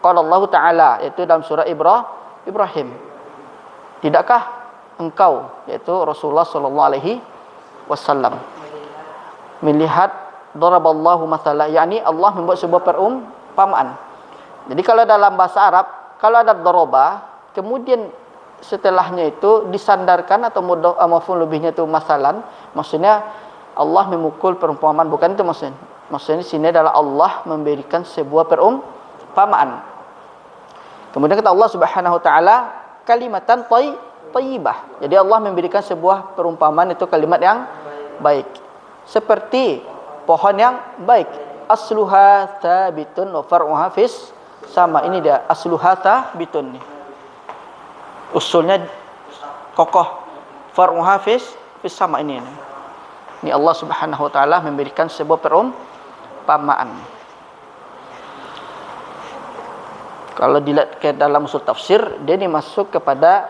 Qala Allah Ta'ala, yaitu dalam surah Ibrahim. Tidakkah engkau, yaitu Rasulullah sallallahu alaihi wasallam, melihat daraballahu mathalan, yakni Allah membuat sebuah perumpamaan. Jadi kalau dalam bahasa Arab, kalau ada daraba, kemudian setelahnya itu disandarkan atau maf'ul lebihnya itu masalan, maksudnya Allah memukul perumpamaan, bukan itu maksudnya. Maksudnya di sini adalah Allah memberikan sebuah perumpamaan. Kemudian kata Allah Subhanahu wa taala, kalimatan thayyibah. Jadi Allah memberikan sebuah perumpamaan itu kalimat yang baik. Seperti pohon yang baik. Asluha thabitun wa far'uha fis sama. Ini dia asluha thabitun nih. Usulnya kokoh, far'uha fis sama ini. Ini Allah Subhanahu wa taala memberikan sebuah perumpamaan. Kalau dilihat ke dalam usul tafsir, dia ini masuk kepada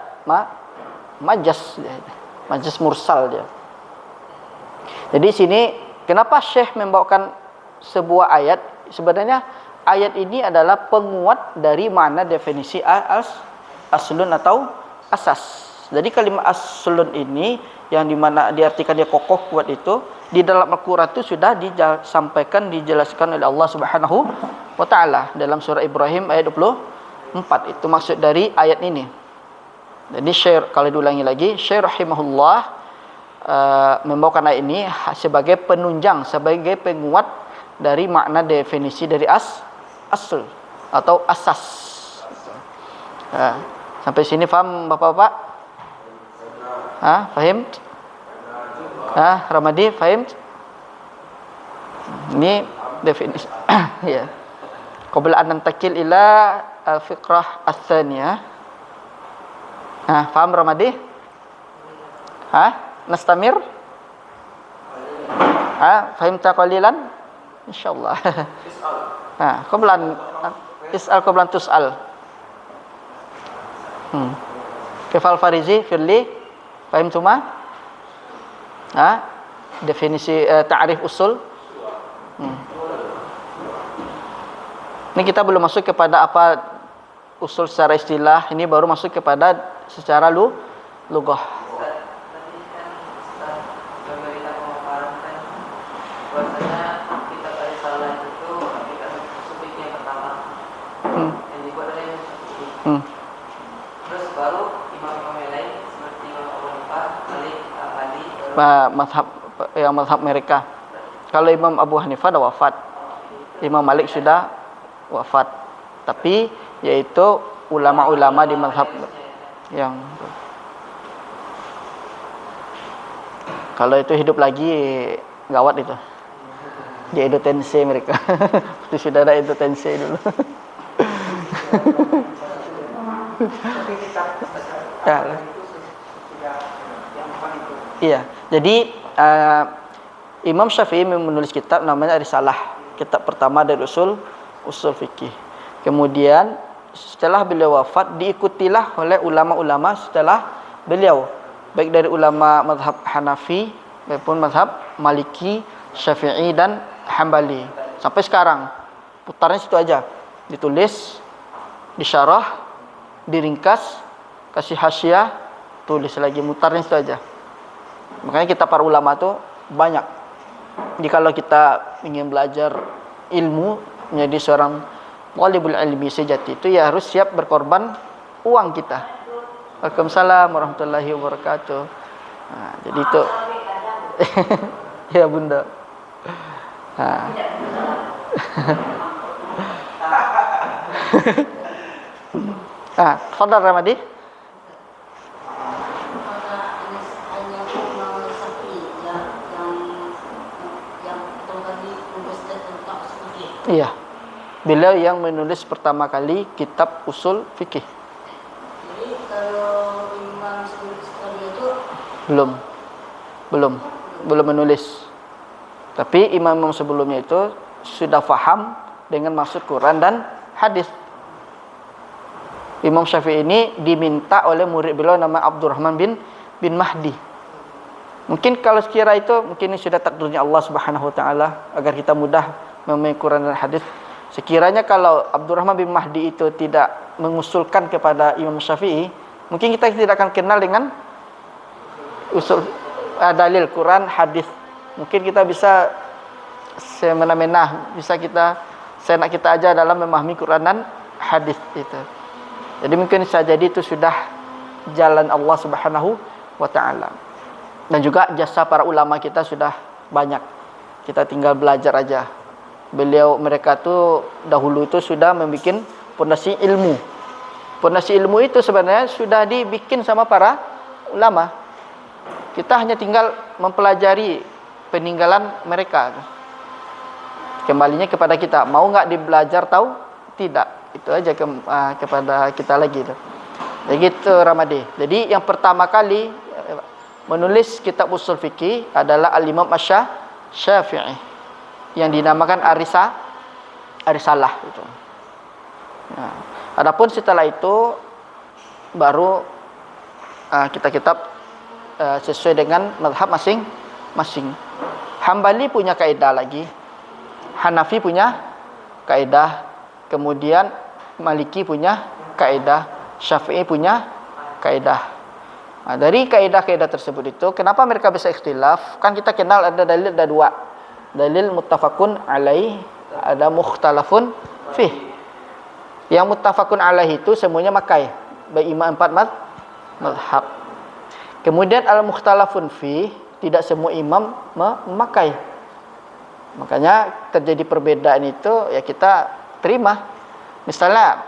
majas mursal dia. Jadi sini kenapa Syekh membawakan sebuah ayat? Sebenarnya ayat ini adalah penguat dari makna definisi aslun atau asas. Jadi kalimat aslun ini yang dimana diartikan dia kokoh kuat itu di dalam Al-Quran itu sudah disampaikan, dijelaskan oleh Allah Subhanahu wa taala dalam surah Ibrahim ayat 24. Itu maksud dari ayat ini. Jadi Syekh, kalau diulangi lagi, Syekh rahimahullah membawakan ayat ini sebagai penunjang, sebagai penguat dari makna definisi dari asl atau asas. Sampai sini faham Bapak-bapak? Fahim? Ramadi, fahim? Ini definisi. Ya. Qabla an nantakil ila al-fiqrah ats-tsaniyah. Faham Ramadi? Nastamir? Fahimta qalilan? Insyaallah. Qabla an is'al qabla an tus'al. Kefal Farizi firli fahim cuma definisi ta'rif usul. Ini kita belum masuk kepada apa usul secara istilah, ini baru masuk kepada secara lughah. Mazhab mereka. Kalau Imam Abu Hanifah dah wafat, Imam Malik sudah wafat, tapi yaitu ulama-ulama di mazhab yang kalau itu hidup lagi gawat itu. Dia Edo Tensei mereka. Itu sudah ada Edo Tensei dulu. Iya. Jadi Imam Syafi'i menulis kitab namanya Risalah, kitab pertama dari usul fikih. Kemudian setelah beliau wafat diikutilah oleh ulama-ulama setelah beliau. baik dari ulama mazhab Hanafi maupun mazhab Maliki, Syafi'i dan Hambali. Sampai sekarang putarnya situ aja. Ditulis, disyarah, diringkas, kasih hasyiah, tulis lagi, mutarnya situ aja. Makanya kita para ulama tuh banyak. Jadi kalau kita ingin belajar ilmu, menjadi seorang talibul ilmi sejati itu ya harus siap berkorban uang kita. Waalaikumsalam warahmatullahi wabarakatuh. Nah, jadi itu ya bunda. Nah. Fadhal Ramadi. Iya. Beliau yang menulis pertama kali kitab usul fikih. Jadi kalau Imam Syafi'i itu belum menulis. Tapi imam-imam sebelumnya itu sudah faham dengan maksud Quran dan hadis. Imam Syafi'i ini diminta oleh murid beliau nama Abdurrahman bin Mahdi. Mungkin kalau sekira itu mungkin ini sudah takdirnya Allah Subhanahu wa taala agar kita mudah memahami Quran dan hadis. Sekiranya kalau Abdurrahman bin Mahdi itu tidak mengusulkan kepada Imam Syafi'i, mungkin kita tidak akan kenal dengan usul dalil Quran hadis. Mungkin kita bisa semena-mena, bisa kita seenak kita aja dalam memahami Quran dan hadis itu. Jadi mungkin bisa jadi itu sudah jalan Allah Subhanahu wa taala. Dan juga jasa para ulama kita sudah banyak. Kita tinggal belajar aja. Mereka tuh dahulu itu sudah membuat pondasi ilmu. Pondasi ilmu itu sebenarnya sudah dibikin sama para ulama. Kita hanya tinggal mempelajari peninggalan mereka. Kembalinya kepada kita, mau nggak dibelajar tahu? Tidak. Itu aja kepada kita lagi. Begitu Ramadi. Jadi yang pertama kali menulis kitab usul fikih adalah Al-Imam Syafi'i yang dinamakan Arisalah itu. Nah, adapun setelah itu baru kitab sesuai dengan mazhab masing-masing. Hambali punya kaidah lagi, Hanafi punya kaidah, kemudian Maliki punya kaidah, Syafi'i punya kaidah. Nah, dari kaidah-kaidah tersebut itu, kenapa mereka bisa ikhtilaf? Kan kita kenal ada dalil, ada dua. Dalil muttafaqun alaih, ada mukhtalafun fih. Yang muttafaqun alaih itu semuanya makai, baik imam 4 mazhab. Kemudian al-mukhtalafun fih, tidak semua imam memakai. Makanya terjadi perbedaan itu ya kita terima. Misalnya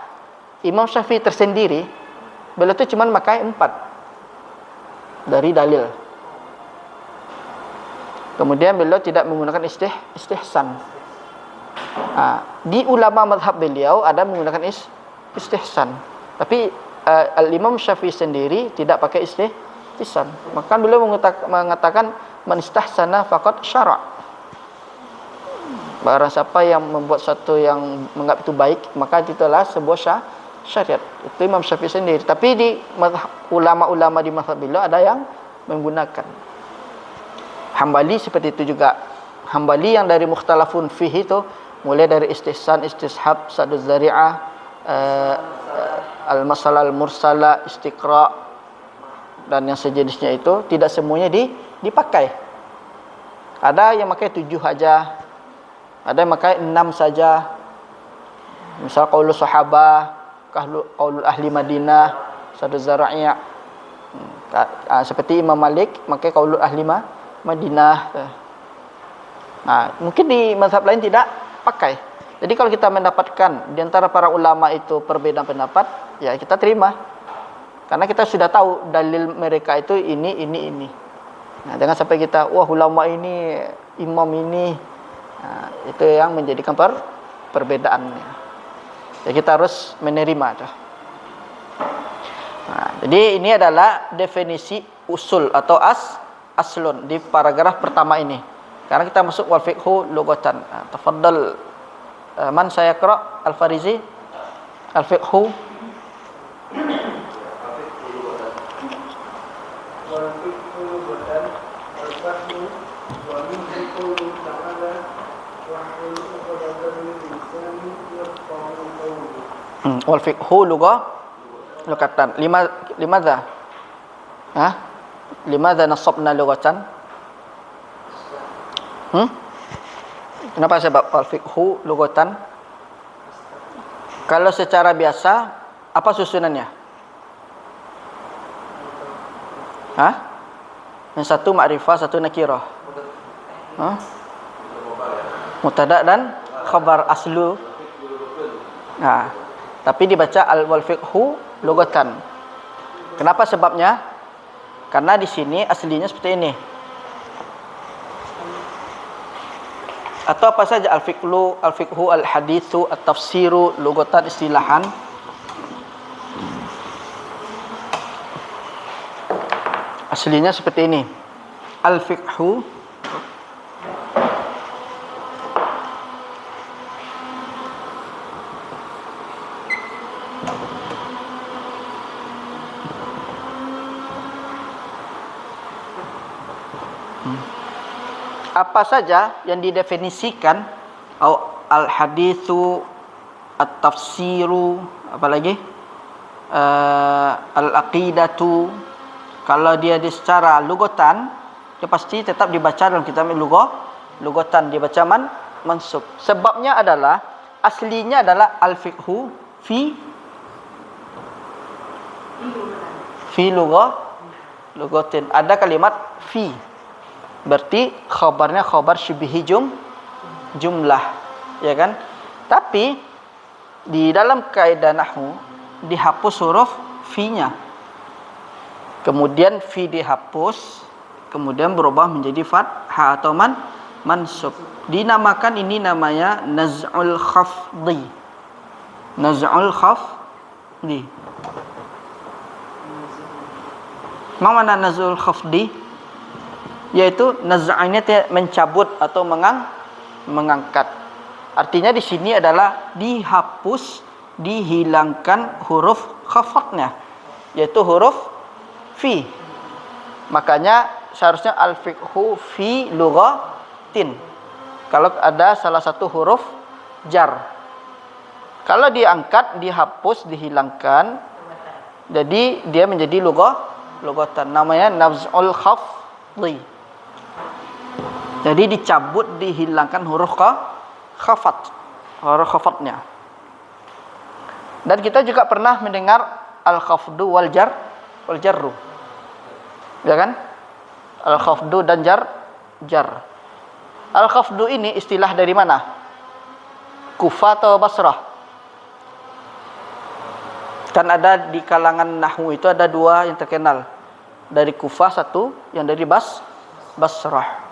Imam Syafi'i tersendiri, beliau itu cuma memakai 4 dari dalil. Kemudian beliau tidak menggunakan istihsan. Di ulama mazhab beliau ada menggunakan istihsan. Tapi Al-Imam Syafi'i sendiri tidak pakai istihsan. Maka beliau mengatakan man istahsana faqad syara'. Barang siapa yang membuat satu yang menganggap itu baik, maka itulah sebuah syariat. Itu Imam Syafi'i sendiri. Tapi di ulama-ulama di mazhab beliau ada yang menggunakan. Hambali seperti itu juga. Hambali yang dari mukhtalafun fihi itu mulai dari istihsan, istishab, saduz zari'ah, al-masalah al-mursala, istiqra' dan yang sejenisnya itu tidak semuanya dipakai. Ada yang pakai 7 saja. Ada yang pakai 6 saja. Misal qaulus sahabah, qaulul ahli Madinah, saduz zari'ah. Seperti Imam Malik pakai qaulul ahli Madinah. Nah, mungkin di mazhab lain tidak pakai. Jadi kalau kita mendapatkan di antara para ulama itu perbedaan pendapat, ya kita terima. Karena kita sudah tahu dalil mereka itu ini. Nah, jangan sampai kita, wah ulama ini, imam ini. Nah, itu yang menjadikan perbedaannya. Ya kita harus menerima itu. Nah, jadi ini adalah definisi usul atau aslun di paragraf pertama ini. Karena kita masuk wal fiqhu lughatan. Tafaddal man sayaqra Al-Farizi al-fiqhu. Wal fiqhu lughatan. Limadha? Hah? Limadha nasabna lughatan? Kenapa sebab wal fiqhu lughatan? Kalau secara biasa apa susunannya? Hah? Yang satu ma'rifah, satu nakirah. Mubtada dan khabar aslu. Nah, tapi dibaca wal fiqhu lughatan. Kenapa sebabnya? Karena di sini aslinya seperti ini. Atau apa saja al-fiqhu, al-hadithu, at-tafsiru, lughatan, istilahan. Aslinya seperti ini. Al-fiqhu apa saja yang didefinisikan al-hadithu, at-tafsiru, apalagi al-aqidatu, kalau dia secara lughatan dia pasti tetap dibaca dalam kitab lughatan, dibaca mansub. Sebabnya adalah aslinya adalah al-fiqhu fi lughatin. Ada kalimat fi, berarti khabarnya khabar syibhi jumlah, ya kan? Tapi di dalam kaidah nahwu dihapus huruf fi-nya. Kemudian fi dihapus, kemudian berubah menjadi fathah atau mansub. Dinamakan ini namanya naz'ul khafdi. Naz'ul khafdi. Mana naz'ul khafdi? Yaitu naz'anya mencabut atau mengangkat. Artinya di sini adalah dihapus, dihilangkan huruf khafadnya, yaitu huruf fi. Makanya seharusnya al-fiqhu fi lughatin. Kalau ada salah satu huruf jar, kalau diangkat, dihapus, dihilangkan, jadi dia menjadi lughatan. Namanya naz'ul khafdi. Jadi dicabut, dihilangkan huruf khafat, huruf khafatnya. Dan kita juga pernah mendengar al-khafdu wal jarru, ya kan? Al-khafdu dan jar. Al-khafdu ini istilah dari mana? Kufah atau Basrah? Kan ada di kalangan nahwu itu ada dua yang terkenal, dari Kufah satu, yang dari Basrah.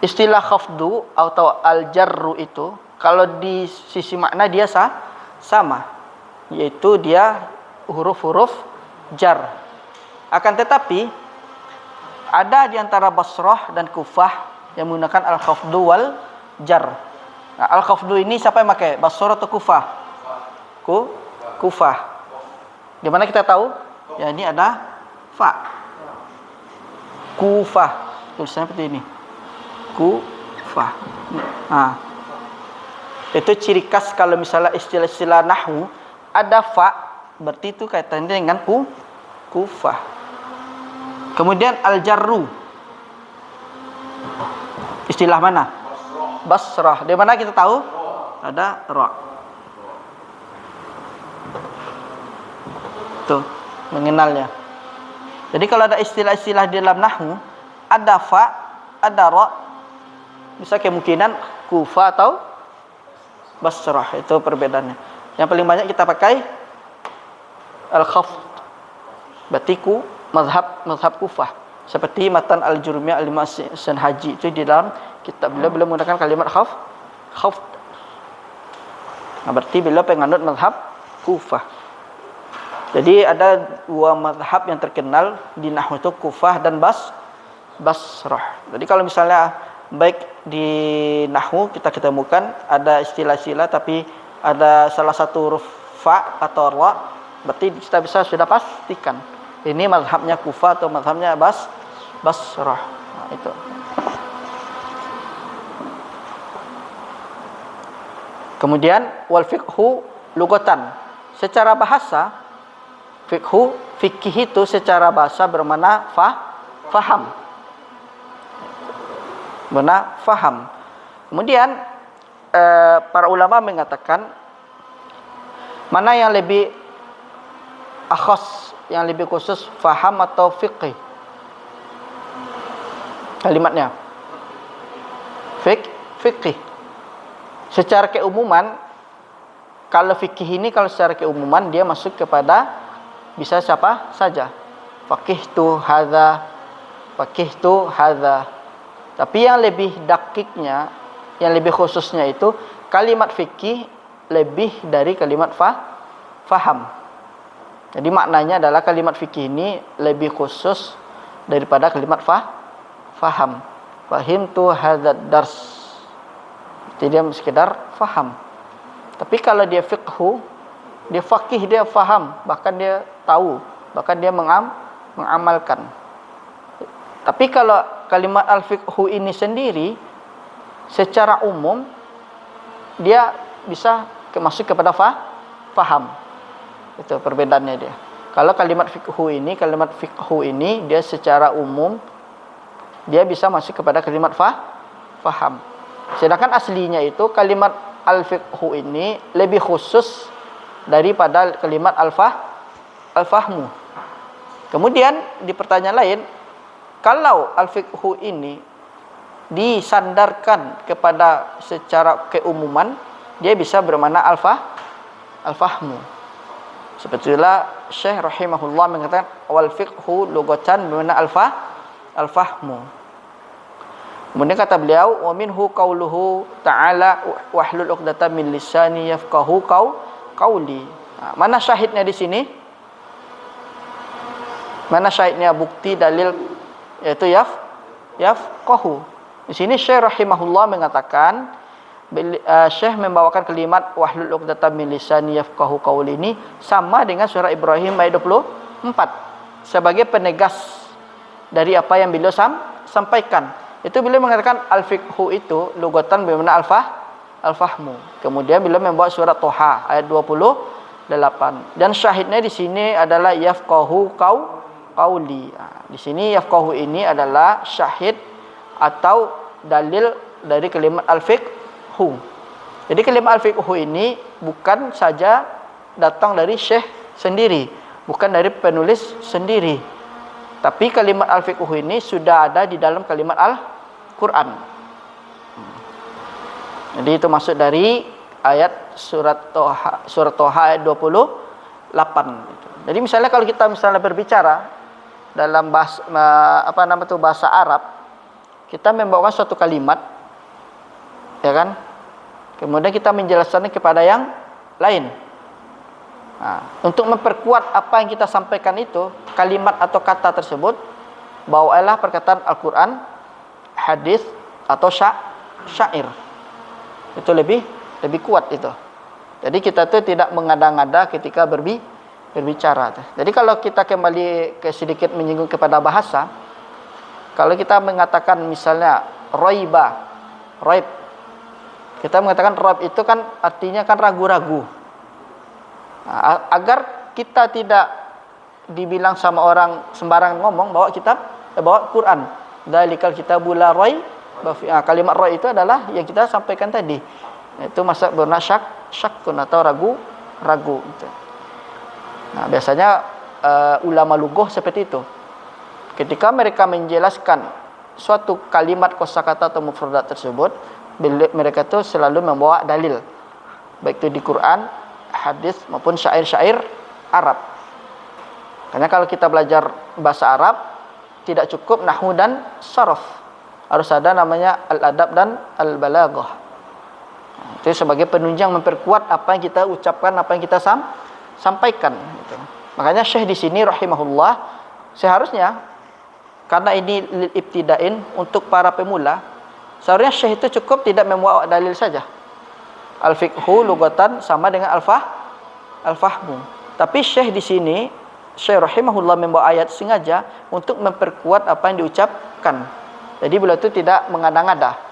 Istilah khafdu atau al-jarru itu kalau di sisi makna dia sama, yaitu dia huruf-huruf jar. Akan tetapi ada di antara Basrah dan Kufah yang menggunakan al-khafdu wal jar. Nah, al-khafdu ini siapa yang pakai? Basrah atau Kufah? Kufah. Di mana kita tahu? Ya, ini ada fa. Kufah. Tulisannya seperti ini. Kufah. Nah, itu ciri khas kalau misalnya istilah-istilah nahwu ada fa, berarti itu kaitannya dengan kufah. Kemudian al-jarru. Istilah mana? Basrah. Di mana kita tahu? Ada ra. Tuh, mengenalnya. Jadi kalau ada istilah-istilah di dalam nahwu ada fa, ada ra, bisa kemungkinan Kufah atau Basrah, itu perbedaannya. Yang paling banyak kita pakai al-khafd, berarti mazhab Kufah. Seperti matan al-Jurmiyah al-Masan Haji itu di dalam kitab beliau menggunakan kalimat khafd. Nah, berarti beliau penganut mazhab Kufah. Jadi ada dua mazhab yang terkenal di nahwu itu Kufah dan Basrah. Jadi kalau misalnya baik di nahwu kita temukan ada istilah-istilah tapi ada salah satu huruf fa atau ra, berarti kita sudah pastikan ini mazhabnya Kufah atau mazhabnya Basrah. Nah, itu. Kemudian wal fiqhu lughatan. secara bahasa fikih itu secara bahasa bermakna faham. Bermakna faham. Kemudian para ulama mengatakan mana yang lebih akhas, yang lebih khusus, faham atau fikih? Kalimatnya fikih. Secara keumuman, kalau fikih ini kalau secara keumuman dia masuk kepada bisa siapa saja. Faqihtu hadza. Tapi yang lebih dakiknya, yang lebih khususnya itu kalimat fikih lebih dari kalimat faham. Jadi maknanya adalah kalimat fikih ini lebih khusus daripada kalimat faham. Fahimtu hadzal dars. Jadi dia sekedar faham. Tapi kalau dia fiqhu, dia faqih, dia faham, bahkan dia tahu, bahkan dia mengamalkan. Tapi kalau kalimat al-fiqhu ini sendiri secara umum dia bisa masuk kepada faham. Itu perbedaannya dia. Kalau kalimat fiqhu ini dia secara umum dia bisa masuk kepada kalimat faham. Sedangkan aslinya itu kalimat al-fiqhu ini lebih khusus daripada kalimat al-fahmu. Kemudian di pertanyaan lain, kalau al-fiqhu ini disandarkan kepada secara keumuman, dia bisa bermakna al-fahmu. Sebetulnya Syekh rahimahullah mengatakan wal fiqhu lugatan bermakna al-fahmu. Kemudian kata beliau, wa minhu qauluhu ta'ala wahlul 'uqdatam min lisani yafqahu qauli. Mana syahidnya di sini? Mana syahidnya, bukti dalil yaitu yafqahu. Di sini Syekh rahimahullah mengatakan Syekh membawakan kalimat wahlul 'uqdatam min lisani yafqahu qauli ini sama dengan surah Ibrahim ayat 24 sebagai penegas dari apa yang beliau sampaikan. Itu beliau mengatakan al-fiqhu itu lugatan bermakna al-fahmu. Kemudian beliau membawa surat Toha ayat 28. Dan syahidnya di sini adalah yafqahu qauli. Di sini yafqahu ini adalah syahid atau dalil dari kalimat al-fiqhu. Jadi kalimat al-fiqhu ini bukan saja datang dari syekh sendiri, bukan dari penulis sendiri. Tapi kalimat al-fiqhu ini sudah ada di dalam kalimat Al-Quran. Jadi itu masuk dari ayat surat Toha ayat 28. Jadi misalnya kalau kita berbicara dalam bahasa Arab, kita membawakan suatu kalimat, ya kan? Kemudian kita menjelaskannya kepada yang lain. Untuk memperkuat apa yang kita sampaikan itu, kalimat atau kata tersebut, bawalah perkataan Al-Quran, hadis atau syair. Itu lebih kuat itu. Jadi kita tuh tidak mengada-ngada ketika berbicara. Jadi kalau kita kembali sedikit menyinggung kepada bahasa, kalau kita mengatakan misalnya raib, kita mengatakan raib itu kan artinya kan ragu-ragu. Agar kita tidak dibilang sama orang sembarangan ngomong bawa Quran. Dalikal kitabul la raib. Kalimat raib itu adalah yang kita sampaikan tadi. Itu masa berna syakkun atau ragu gitu. Nah, biasanya ulama lughah seperti itu. Ketika mereka menjelaskan suatu kalimat kosakata atau mufradat tersebut, mereka itu selalu membawa dalil, baik itu di Quran, hadis maupun syair-syair Arab. Karena kalau kita belajar bahasa Arab tidak cukup nahwu dan saraf, harus ada namanya al-adab dan al-balaghah. Itu sebagai penunjang memperkuat apa yang kita ucapkan, apa yang kita sampaikan. Gitu. Makanya Syekh di sini rahimahullah seharusnya karena ini lil ibtidain untuk para pemula, seharusnya Syekh itu cukup tidak membawa dalil saja. Al-fiqhu lugatan sama dengan al-fahmu. Tapi Syekh di sini, Syekh rahimahullah membawa ayat sengaja untuk memperkuat apa yang diucapkan. Jadi beliau itu tidak mengada-ngada.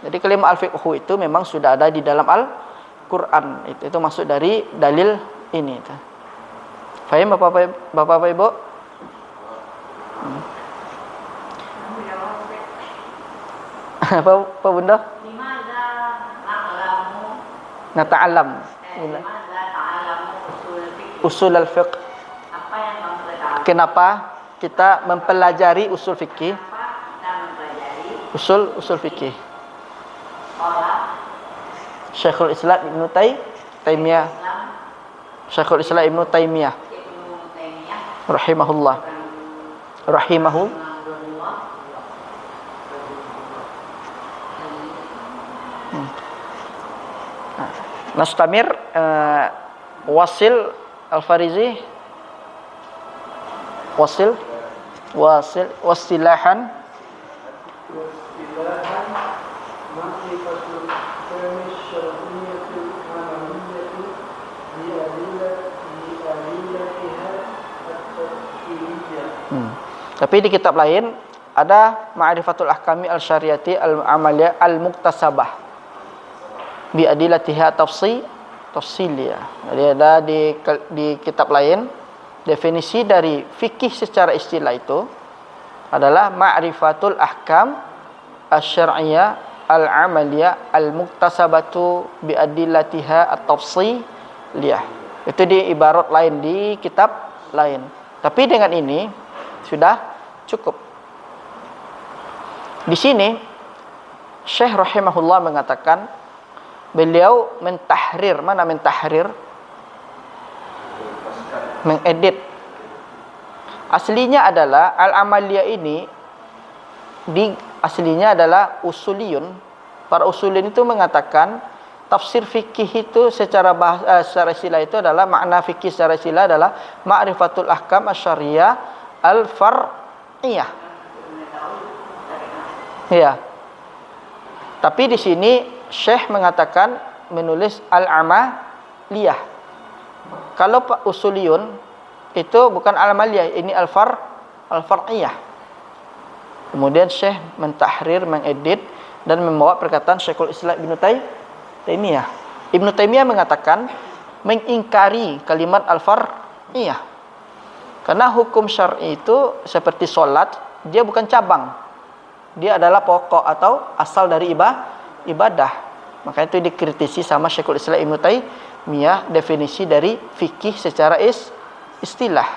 Jadi kalimat al-fiqhu itu memang sudah ada di dalam Al-Quran. Itu masuk dari dalil ini itu. Fahim Bapak Ibu? Apa Bunda? Limaza ta'lamu Nata'alam limaza ta'lamu usul al-fiqh. apa yang kamu ketahui? Kenapa kita mempelajari usul fikih? Kenapa kita mempelajari Usul fikih. pola Syekhul Islam Ibnu Taimiyah. Islam Syekhul Islam Ibnu Taimiyah Ibnu Taimiyah rahimahullah. Rahimahu. rahimahullah. Nastamir Wasil Al-Farizi. Wasilahan معرفة الأحكام الشرعية العملية بأدلتها التفصيلية. Tapi di kitab lain ada Ma'rifatul Ahkami Al-Syariati Al-Amaliyah Al-Muktasabah bi adillatiha tafsiliyah. Jadi ada di kitab lain definisi dari fikih secara istilah itu adalah Ma'rifatul Ahkam Asy-Syar'iyyah Al-Amaliyah Al-Muktasabatu bi adillatiha at-tafsiliyah. Itu di ibarat lain di kitab lain. Tapi dengan ini sudah cukup. Di sini Syekh rahimahullah mengatakan beliau mentahrir. Mana mentahrir? Mengedit. Aslinya adalah al-amaliyah ini aslinya adalah usuliyun. Para usuliyun itu mengatakan tafsir fikih itu secara istilah itu adalah makna fikih secara istilah adalah ma'rifatul ahkam asy-syar'iyyah al-far'iyah. Ya. Tapi di sini Syekh mengatakan menulis al-amaliyah. Kalau usuliyun itu bukan al-amaliyah, ini al-far'iyah. Kemudian Syekh mentahrir, mengedit dan membawa perkataan Syekhul Islam Ibnu Taimiyah. Ibnu Taimiyah mengatakan mengingkari kalimat al-far'iyah. Karena hukum syar'i itu seperti sholat, dia bukan cabang. Dia adalah pokok atau asal dari ibadah. Maka itu dikritisi sama Syekhul Islam Ibnu Taimiyah definisi dari fikih secara istilah.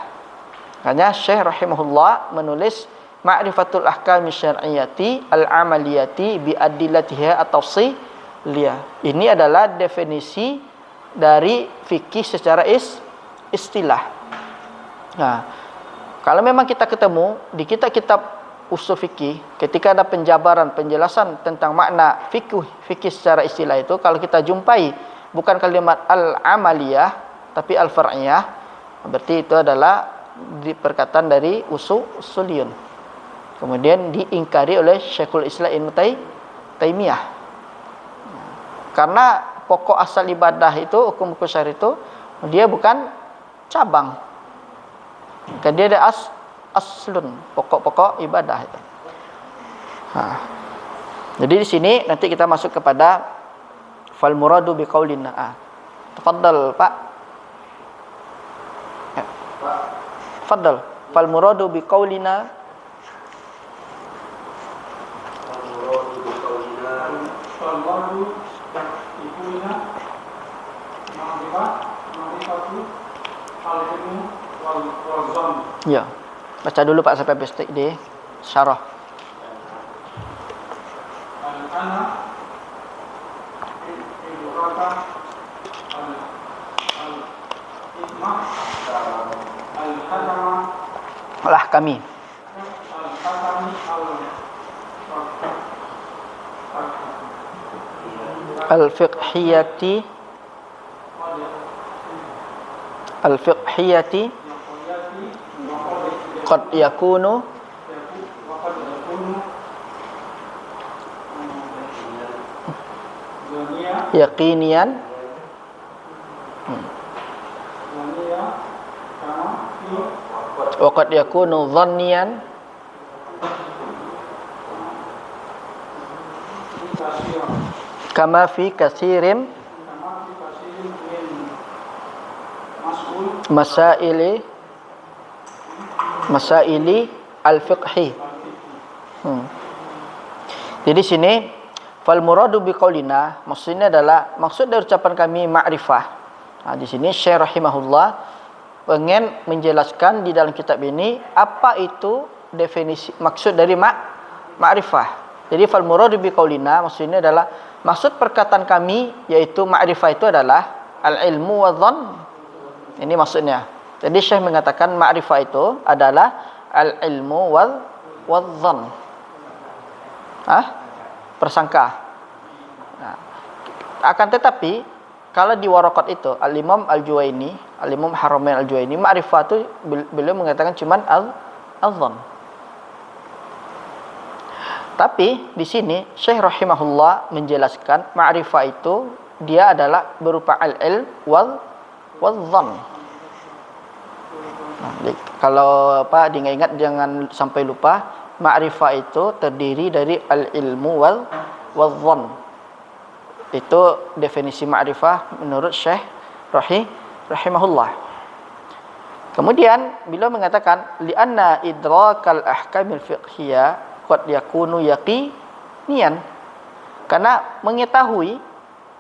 Makanya Syekh rahimahullah menulis Ma'rifatul Ahkami Syar'iyyati Al-Amaliyati bi adillatiha at-tafsiliyah. Ini adalah definisi dari fikih secara istilah. Nah, kalau memang kita ketemu di kitab usul fikih, ketika ada penjelasan tentang makna fikih secara istilah itu, kalau kita jumpai bukan kalimat al-amaliyah tapi al-far'iyah, berarti itu adalah perkataan dari usuliyun. Kemudian diingkari oleh Syekhul Islam Ibnu Taimiyah. Karena pokok asal ibadah itu, hukum syar'i itu, dia bukan cabang. Maka dia ada aslun, pokok-pokok ibadah itu. Nah, jadi di sini nanti kita masuk kepada fal muradu biqaulina. Tafadhal, Pak. Tafadhal. Fal muradu biqaulina ya. Baca dulu Pak sampai habis di syarah. Al-Ahkami. Al-fiqhiyati qad yakunu yaqiniyan wa qad yakunu dhanniyan kama fi katsirin masaili al-fiqhi. Jadi sini fal muradu biqaulina, maksudnya adalah maksud dari ucapan kami ma'rifah. Di sini Syekh rahimahullah ingin menjelaskan di dalam kitab ini apa itu definisi maksud dari ma'rifah. Jadi fal muradu biqaulina maksudnya adalah maksud perkataan kami yaitu ma'rifah itu adalah al-ilmu wa dhann. Ini maksudnya. Jadi Syekh mengatakan ma'rifah itu adalah al-ilmu wa dhann. Persangka. Nah, akan tetapi kalau di Waraqat itu Al-Imam Al-Juwaini, Al-Imam Haramain Al-Juwaini, ma'rifah itu beliau mengatakan cuman al-dhann. Tapi di sini Syekh rahimahullah menjelaskan ma'rifah itu dia adalah berupa al-ilm wal dhann. Nah, kalau diingat jangan sampai lupa, ma'rifah itu terdiri dari al-ilmu wal dhann. Itu definisi ma'rifah menurut Syekh rahimahullah. Kemudian beliau mengatakan li'anna idrakal ahkamil fiqhiyah qad yakunu yaqiniyan. Karena mengetahui,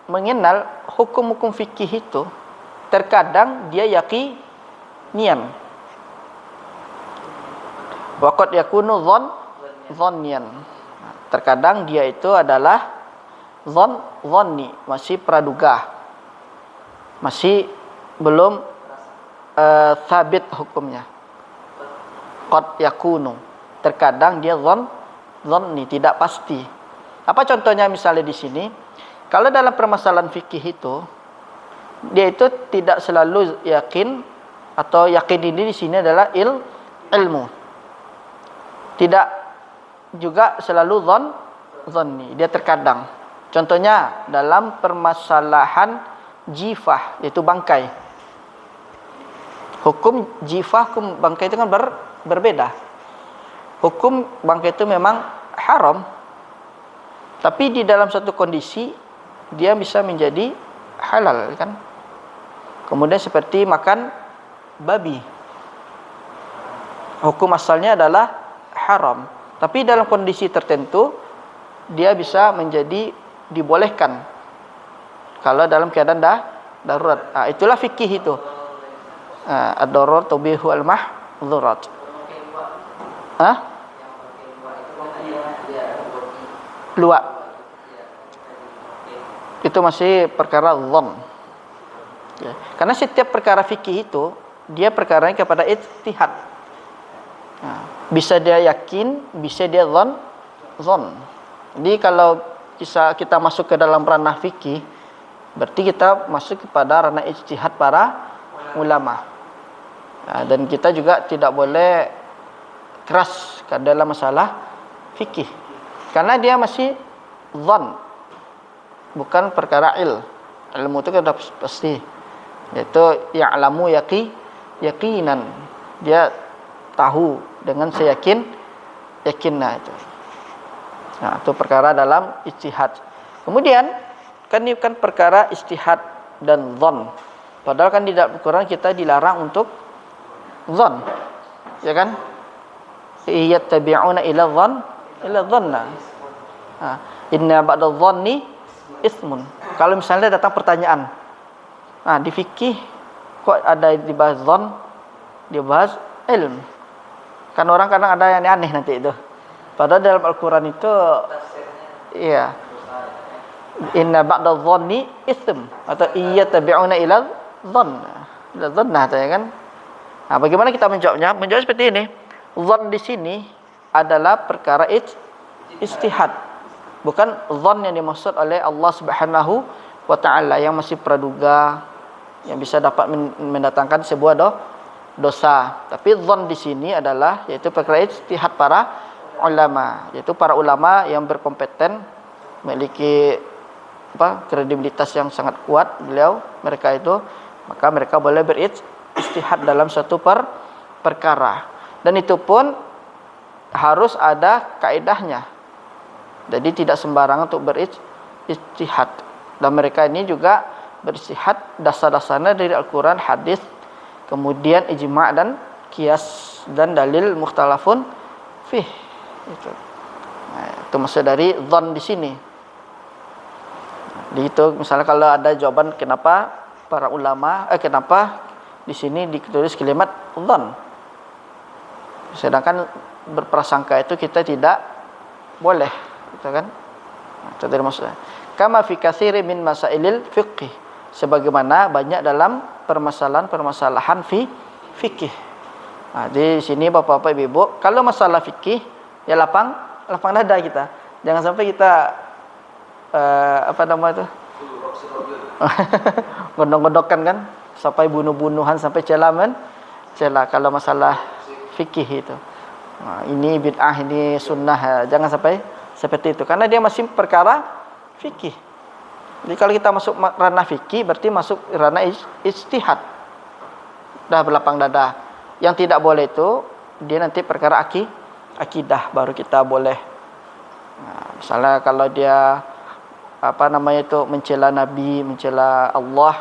mengenal hukum-hukum fikih itu terkadang dia yaqiniyan. Wa qad yakunu dhanniyan. Terkadang dia itu adalah dhanni, masih praduga, masih belum sabit hukumnya. Qad yakunu, terkadang dia dhanni, tidak pasti. Apa contohnya misalnya di sini? Kalau dalam permasalahan fikih itu dia itu tidak selalu yakin, atau yakin ini di sini adalah ilmu. Tidak juga selalu dhanni, dia terkadang. Contohnya dalam permasalahan jifah, yaitu bangkai. Hukum jifah, hukum bangkai itu kan berbeda. Hukum bangkai itu memang haram, tapi di dalam satu kondisi dia bisa menjadi halal kan. Kemudian seperti makan babi, hukum asalnya adalah haram, tapi dalam kondisi tertentu dia bisa menjadi dibolehkan kalau dalam keadaan darurat. Itulah fikih itu. Ad-darurat tubihu al-mahdhurat. Luak. Itu masih perkara dhann. Ya. Karena setiap perkara fikih itu dia perkaranya kepada ijtihad. Bisa dia yakin, bisa dia dhann. Jadi kalau kita masuk ke dalam ranah fikih, berarti kita masuk kepada ranah ijtihad para ulama. Dan kita juga tidak boleh keras ke dalam masalah fikih, karena dia masih dhann, bukan perkara ilmu itu kan sudah pasti, yaitu ya'lamu yaqinan, dia tahu dengan yakinnya itu. Nah, itu perkara dalam ijtihad. Kemudian kan ini kan perkara ijtihad dan dhann. Padahal kan di dalam Al-Qur'an kita dilarang untuk dhann. Ya kan? Iyattabi'una ila dhanna. Inna ba'da dhanni ismun. Kalau misalnya datang pertanyaan. Di fikih kok ada dibahas dhann, dibahas ilm. Kan orang kadang ada yang aneh nanti itu. Padahal dalam Al-Quran itu iya, inna ba'da dhanni ism, atau iyattabi'una ila dhanna, ya kan? Bagaimana kita menjawabnya? Menjawab seperti ini. Dhann di sini adalah perkara ijtihad, bukan dhann yang dimaksud oleh Allah Subhanahu wa taala yang masih praduga, yang bisa dapat mendatangkan sebuah dosa. Tapi dhann di sini adalah yaitu perkara ijtihad para ulama, yaitu para ulama yang berkompeten, memiliki kredibilitas yang sangat kuat mereka itu, maka mereka boleh berijtihad dalam suatu perkara, dan itu pun harus ada kaidahnya. Jadi tidak sembarangan untuk berijtihad, dan mereka ini juga berijtihad dasar-dasarnya dari Al-Quran, hadis, kemudian ijma' dan qiyas dan dalil mukhtalafun fih. Itu. Nah, itu maksud dari dzan di sini. Di itu misalnya kalau ada jawaban kenapa para ulama kenapa di sini ditulis kalimat dzan. Sedangkan berprasangka itu kita tidak boleh, gitu kan? Nah, itu dari maksudnya. Kama fi katsiri min masailil fiqh. Sebagaimana banyak dalam permasalahan-permasalahan fikih. Nah, di sini Bapak-bapak Ibu, kalau masalah fikih ya lapang dada kita. Jangan sampai kita apa nama itu? Godok-godokan kan, sampai bunuh-bunuhan, sampai cela kalau masalah fikih itu. Nah, ini bid'ah, ini sunnah, jangan sampai seperti itu karena dia masih perkara fikih. Jadi kalau kita masuk ranah fikih berarti masuk ranah ijtihad. Dah berlapang dada. Yang tidak boleh itu dia nanti perkara akidah baru kita boleh. Nah, misalnya kalau dia apa namanya itu mencela Nabi, mencela Allah,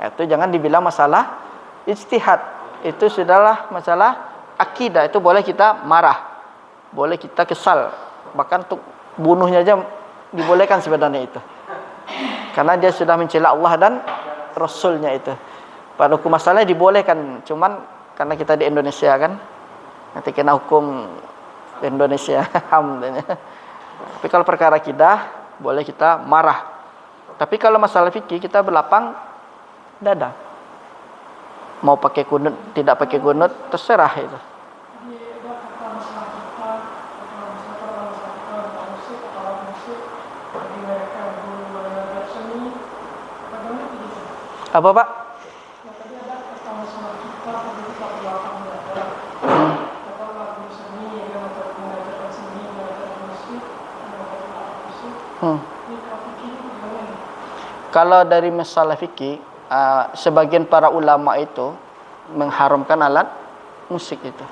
itu jangan dibilang masalah ijtihad. Itu sudahlah masalah akidah. Itu boleh kita marah, boleh kita kesal, bahkan untuk bunuhnya aja dibolehkan sebenarnya itu. Karena dia sudah mencela Allah dan Rasulnya itu. Pada hukum masalahnya dibolehkan, cuman karena kita di Indonesia kan, nanti kena hukum Indonesia. Tapi kalau perkara akidah boleh kita marah. Tapi kalau masalah fikih kita berlapang dada. Mau pakai kunut, tidak pakai kunut, terserah itu. Apa Pak? Kalau dari masalah fikih, sebagian para ulama itu mengharamkan alat musik itu.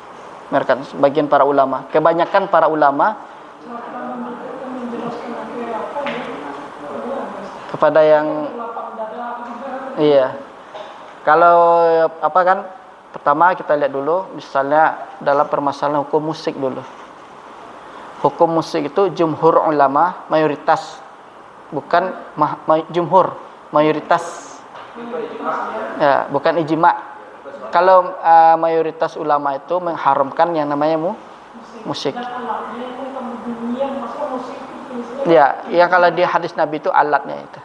Mereka sebagian para ulama, kebanyakan para ulama kepada yang iya. Kalau apa kan? Pertama kita lihat dulu misalnya dalam permasalahan hukum musik dulu. Hukum musik itu jumhur ulama mayoritas, bukan jumhur, mayoritas. Ya, bukan ijma'. Kalau mayoritas ulama itu mengharamkan yang namanya musik. Ya, yang kalau di hadis Nabi itu alatnya itu.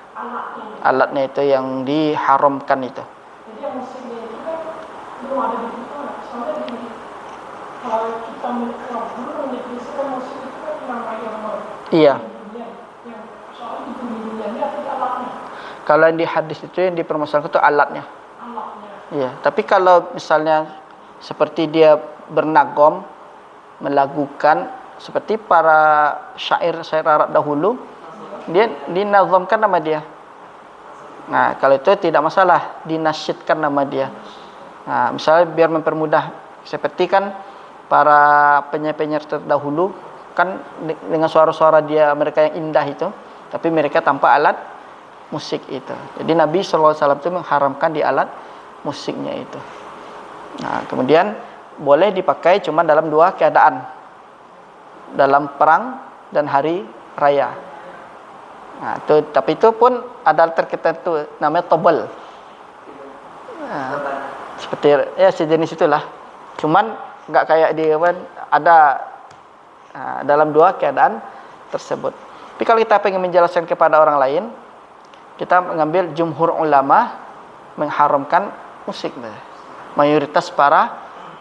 Alatnya itu yang diharamkan itu. Jadi yang musiknya itu kan belum ada di kita. Soalnya kalau kita belum mendefinisikan musik itu kan namanya normal. Iya. Yang soalnya di dunia ini ada alatnya. Kalau yang di hadis itu yang dipermasalahkan itu alatnya. Alatnya. Iya. Tapi kalau misalnya seperti dia bernagom, melagukan seperti para syair Arab dahulu, dia dinazamkan nama dia. Nah, kalau itu tidak masalah, dinasyidkan nama dia. Nah, misalnya biar mempermudah, seperti kan para penyair-penyair terdahulu kan dengan suara-suara dia mereka yang indah itu, tapi mereka tanpa alat musik itu. Jadi Nabi SAW itu mengharamkan di alat musiknya itu. Nah, kemudian boleh dipakai cuma dalam dua keadaan, dalam perang dan hari raya. Nah, tapi itu pun ada tertentu namanya tobel. Nah, seperti ya sejenis itulah. Cuman nggak kayak di ada dalam dua keadaan tersebut. Tapi kalau kita pengen menjelaskan kepada orang lain, kita mengambil jumhur ulama mengharamkan musik. Mayoritas para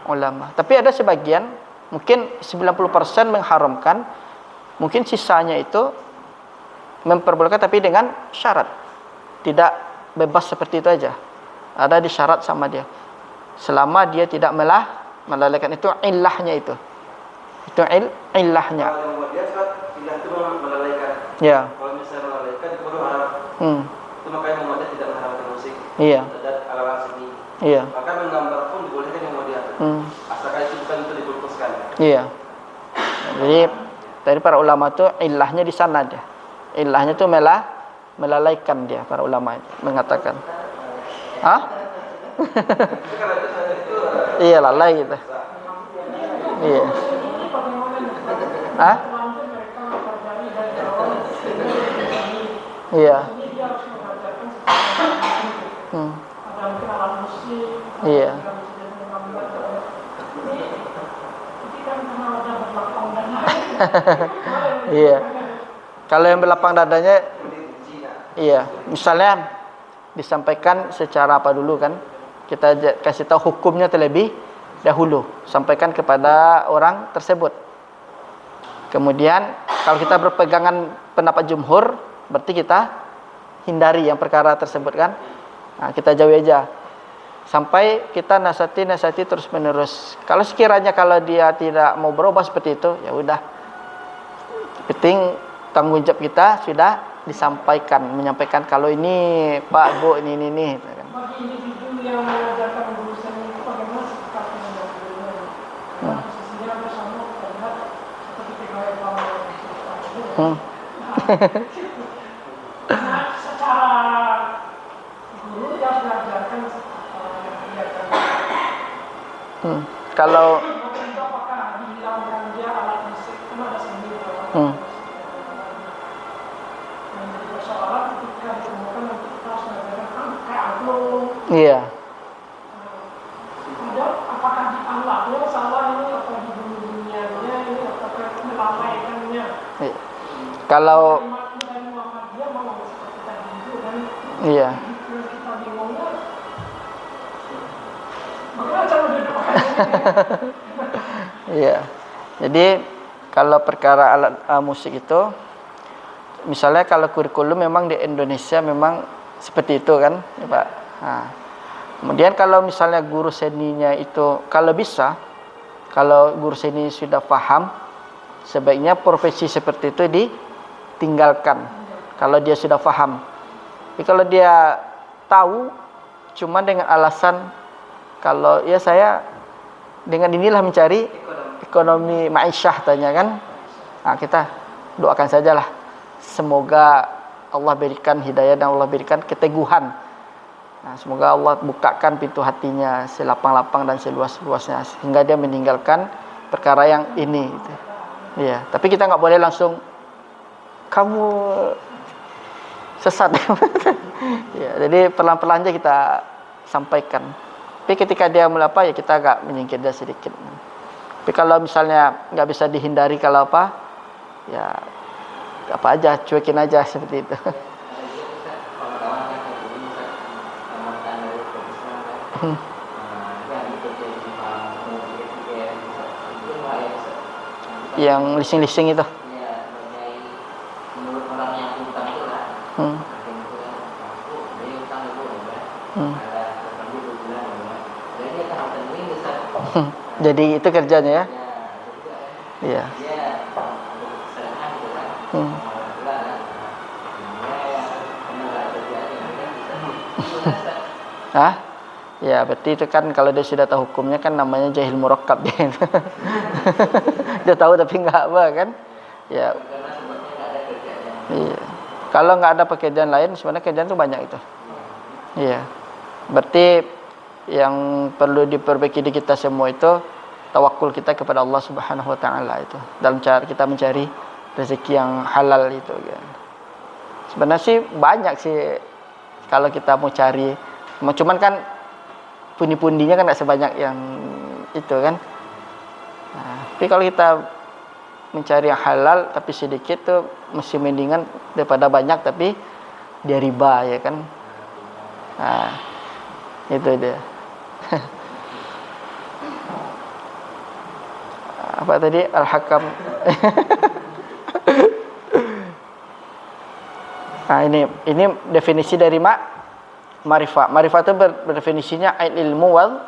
ulama. Tapi ada sebagian, mungkin 90% mengharamkan, mungkin sisanya itu memperbolehkan tapi dengan syarat. Tidak bebas seperti itu aja. Ada disyarat sama dia. Selama dia tidak melalaikan itu illahnya itu. Itu illahnya. Kalau yang dia saat ilah itu melalaikan. Ya. Kalau misalnya melalaikan itu baru haram. Itu makanya Muhammadiyah tidak mengharamkan musik. Iya. Dan ala-ala seni. Iya. Maka menggambar pun dibolehkan yang Muhammadiyah. Asalkan itu bukan untuk dibungkuskan. Iya. Jadi dari para ulama itu illahnya di sana dia. Illahnya itu melalaikan dia para ulama itu mengatakan. Hah? Iya, lalai gitu. Iya. Ini bagaimana nih? Hah? Lanjut mereka mempelajari dari awal ini. Iya. Ini dia harus mengajarkan secara Hmm. ada mungkin alat musik. Iya. Ini kan karena ada berlapang dana. Iya. Kalau yang berlapang dadanya, iya. Misalnya disampaikan secara apa dulu kan? Kita kasih tahu hukumnya terlebih dahulu, sampaikan kepada orang tersebut. Kemudian kalau kita berpegangan pendapat jumhur, berarti kita hindari yang perkara tersebut kan? Nah, kita jauhi aja. Sampai kita nasihati terus menerus. Kalau sekiranya kalau dia tidak mau berubah seperti itu, ya udah. Penting tanggung jawab kita sudah menyampaikan kalau ini Pak Bu ini. Bagi individu yang mengajarkan guru seni itu bagaimana sikapnya dan gurunya? Posisinya bersama terlihat seperti pegawai bank. Nah, secara guru yang mengajarkan yang kelihatan. Kalau Itu apakah dihilangkan dia alat musik kan ada seni yang jadi persoalan ketika ditemukan nanti kita harus mengajarkan kayak angklung. iya. Kemudian apakah di alatnya salah ini atau di bunyi-bunyiannya ini apakah melalaikannya? Iya. Kalau Dari Muhammadiyah mau seperti tadi itu dan iya. yang kita bingungnya bagaimana cara mendedukannya? Iya. Jadi kalau perkara alat musik itu, misalnya kalau kurikulum memang di Indonesia memang seperti itu kan, ya Pak. Nah, kemudian kalau misalnya guru seninya itu, kalau bisa, kalau guru seni sudah paham, sebaiknya profesi seperti itu ditinggalkan. Kalau dia sudah paham. Tapi kalau dia tahu, cuma dengan alasan kalau ya saya dengan inilah mencari ekonomi ma'isyah tanya kan. Nah, kita doakan sajalah semoga Allah berikan hidayah dan Allah berikan keteguhan. Nah, semoga Allah bukakan pintu hatinya selapang-lapang dan seluas-luasnya sehingga dia meninggalkan perkara yang ini gitu. Iya, tapi kita nggak boleh langsung kamu sesat. Ya, jadi pelan-pelan aja kita sampaikan. Tapi ketika dia melapa ya kita agak menyingkir dia sedikit. Tapi kalau misalnya nggak bisa dihindari kalau apa, ya apa aja, cuekin aja seperti itu. Yang lising-lising itu. Jadi itu kerjanya ya. Iya. Hah? Ya, berarti itu kan kalau dia sudah tahu hukumnya kan namanya jahil murakkab dia. Dia tahu tapi enggak apa kan? Ya. Iya. Kalau enggak ada pekerjaan lain, sebenarnya kerjaan itu banyak itu. Iya. Berarti yang perlu diperbaiki di kita semua itu tawakul kita kepada Allah Subhanahu wa taala itu. Dalam cara kita mencari rezeki yang halal itu kan. Sebenarnya sih banyak sih kalau kita mau cari. Cuman kan pundi-pundinya kan tidak sebanyak yang itu kan. Nah, tapi kalau kita mencari yang halal tapi sedikit tuh mesti mendingan daripada banyak tapi dia riba ya kan. Nah, itu dia. Apa tadi Al-Hakam? Nah, ini definisi dari ma'rifah. Ma'rifah itu berdefinisinya ilmu wal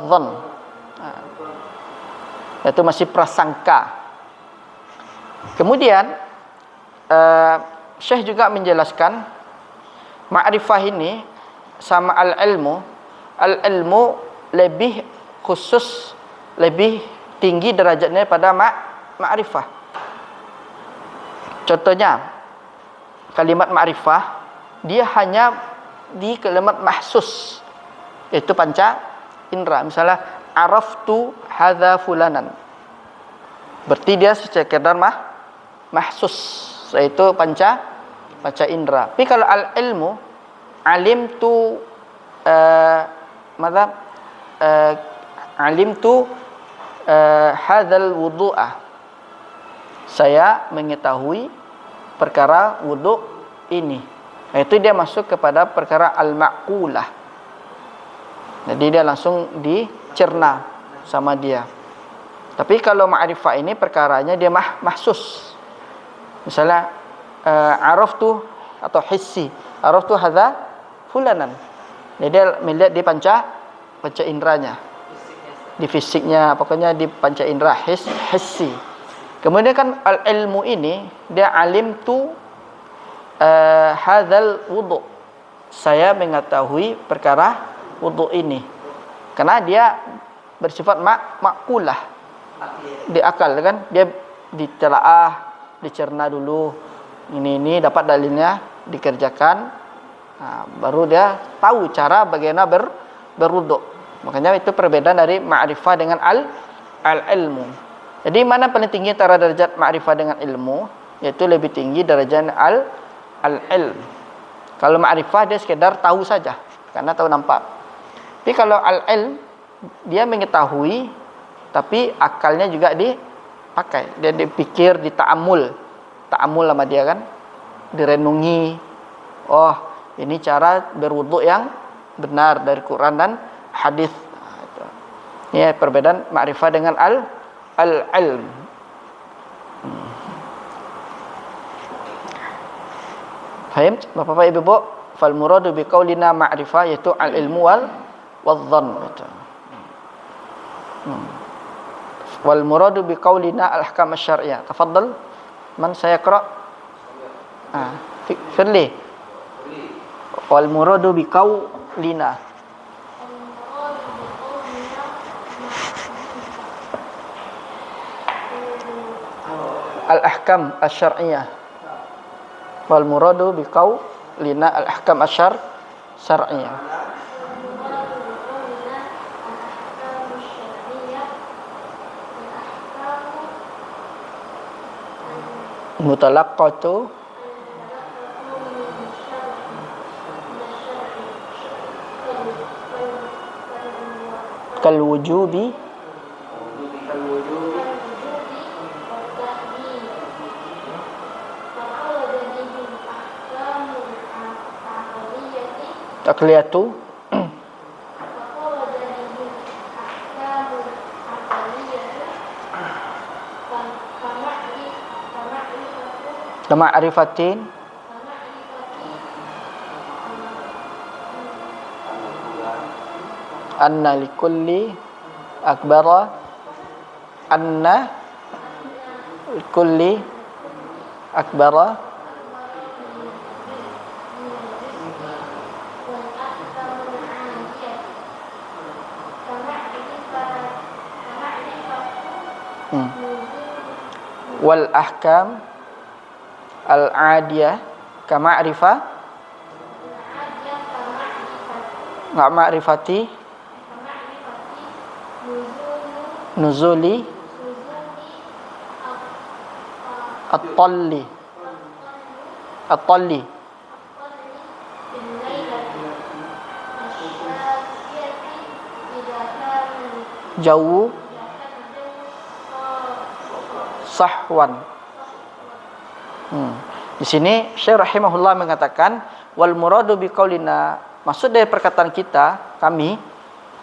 dhann. Nah, itu masih prasangka. Kemudian Syekh juga menjelaskan ma'rifah ini sama al-ilmu. Al-ilmu lebih khusus, lebih tinggi derajatnya pada ma'rifah. Contohnya kalimat ma'rifah dia hanya di kalimat mahsus. Itu panca indera. Misalnya araftu hadza fulanan. Berarti dia sekedar mahsus, yaitu panca indera. Tapi kalau al ilmu, alimtu alimtu hadzal wudu'a. Saya mengetahui perkara wudu ini. Itu dia masuk kepada perkara al-ma'qulah. Jadi dia langsung dicerna sama dia. Tapi kalau ma'rifah ini perkaranya dia mahsus. Misalnya araftu atau hissi. Araftu hadza fulanan. Jadi dia melihat di panca inderanya. Di fisiknya, pokoknya di panca indera hissi. Kemudian kan al-ilmu ini dia alimtu hadzal wudu. Saya mengetahui perkara wudu ini. Karena dia bersifat makulah. Di akal kan, dia ditelaah, dicerna dulu. Ini dapat dalilnya, dikerjakan. Nah, baru dia tahu cara bagaimana berwudu. Makanya itu perbedaan dari ma'rifah dengan al-ilmu. Jadi mana paling tinggi antara derajat ma'rifah dengan ilmu? Yaitu lebih tinggi derajat al-ilm. Kalau ma'rifah dia sekedar tahu saja, karena tahu nampak. Tapi kalau al-ilm dia mengetahui, tapi akalnya juga dipakai. Dia dipikir, dita'amul sama dia kan, direnungi. Oh, ini cara berwudu yang benar dari Quran dan hadis. Ini perbedaan ma'rifah dengan al-ilm. Faham? Bapak-bapak Ibu, fal muradu bi qaulina ma'rifah yaitu al-ilmu wal-dhann. Wal muradu bi qaulina al-ahkam asy-syar'iyyah. Tafadhal. Man sayaqra? Firli. Wal muradu bi qaulina al-ahkam asy-syar'iyyah. Wal muradu bi qaulina al-ahkam asy-syar'iyyah. Mutalaqqatu kal wujubi takliyatu ma'rifatin anna likulli akbara anna likulli akbara wal ahkam al-adiyah ka ma'rifah ma'rifati nuzuli at-talli jawu sahwan. Di sini Syekh rahimahullah mengatakan wal muradu bi qaulina, maksud dari perkataan kita kami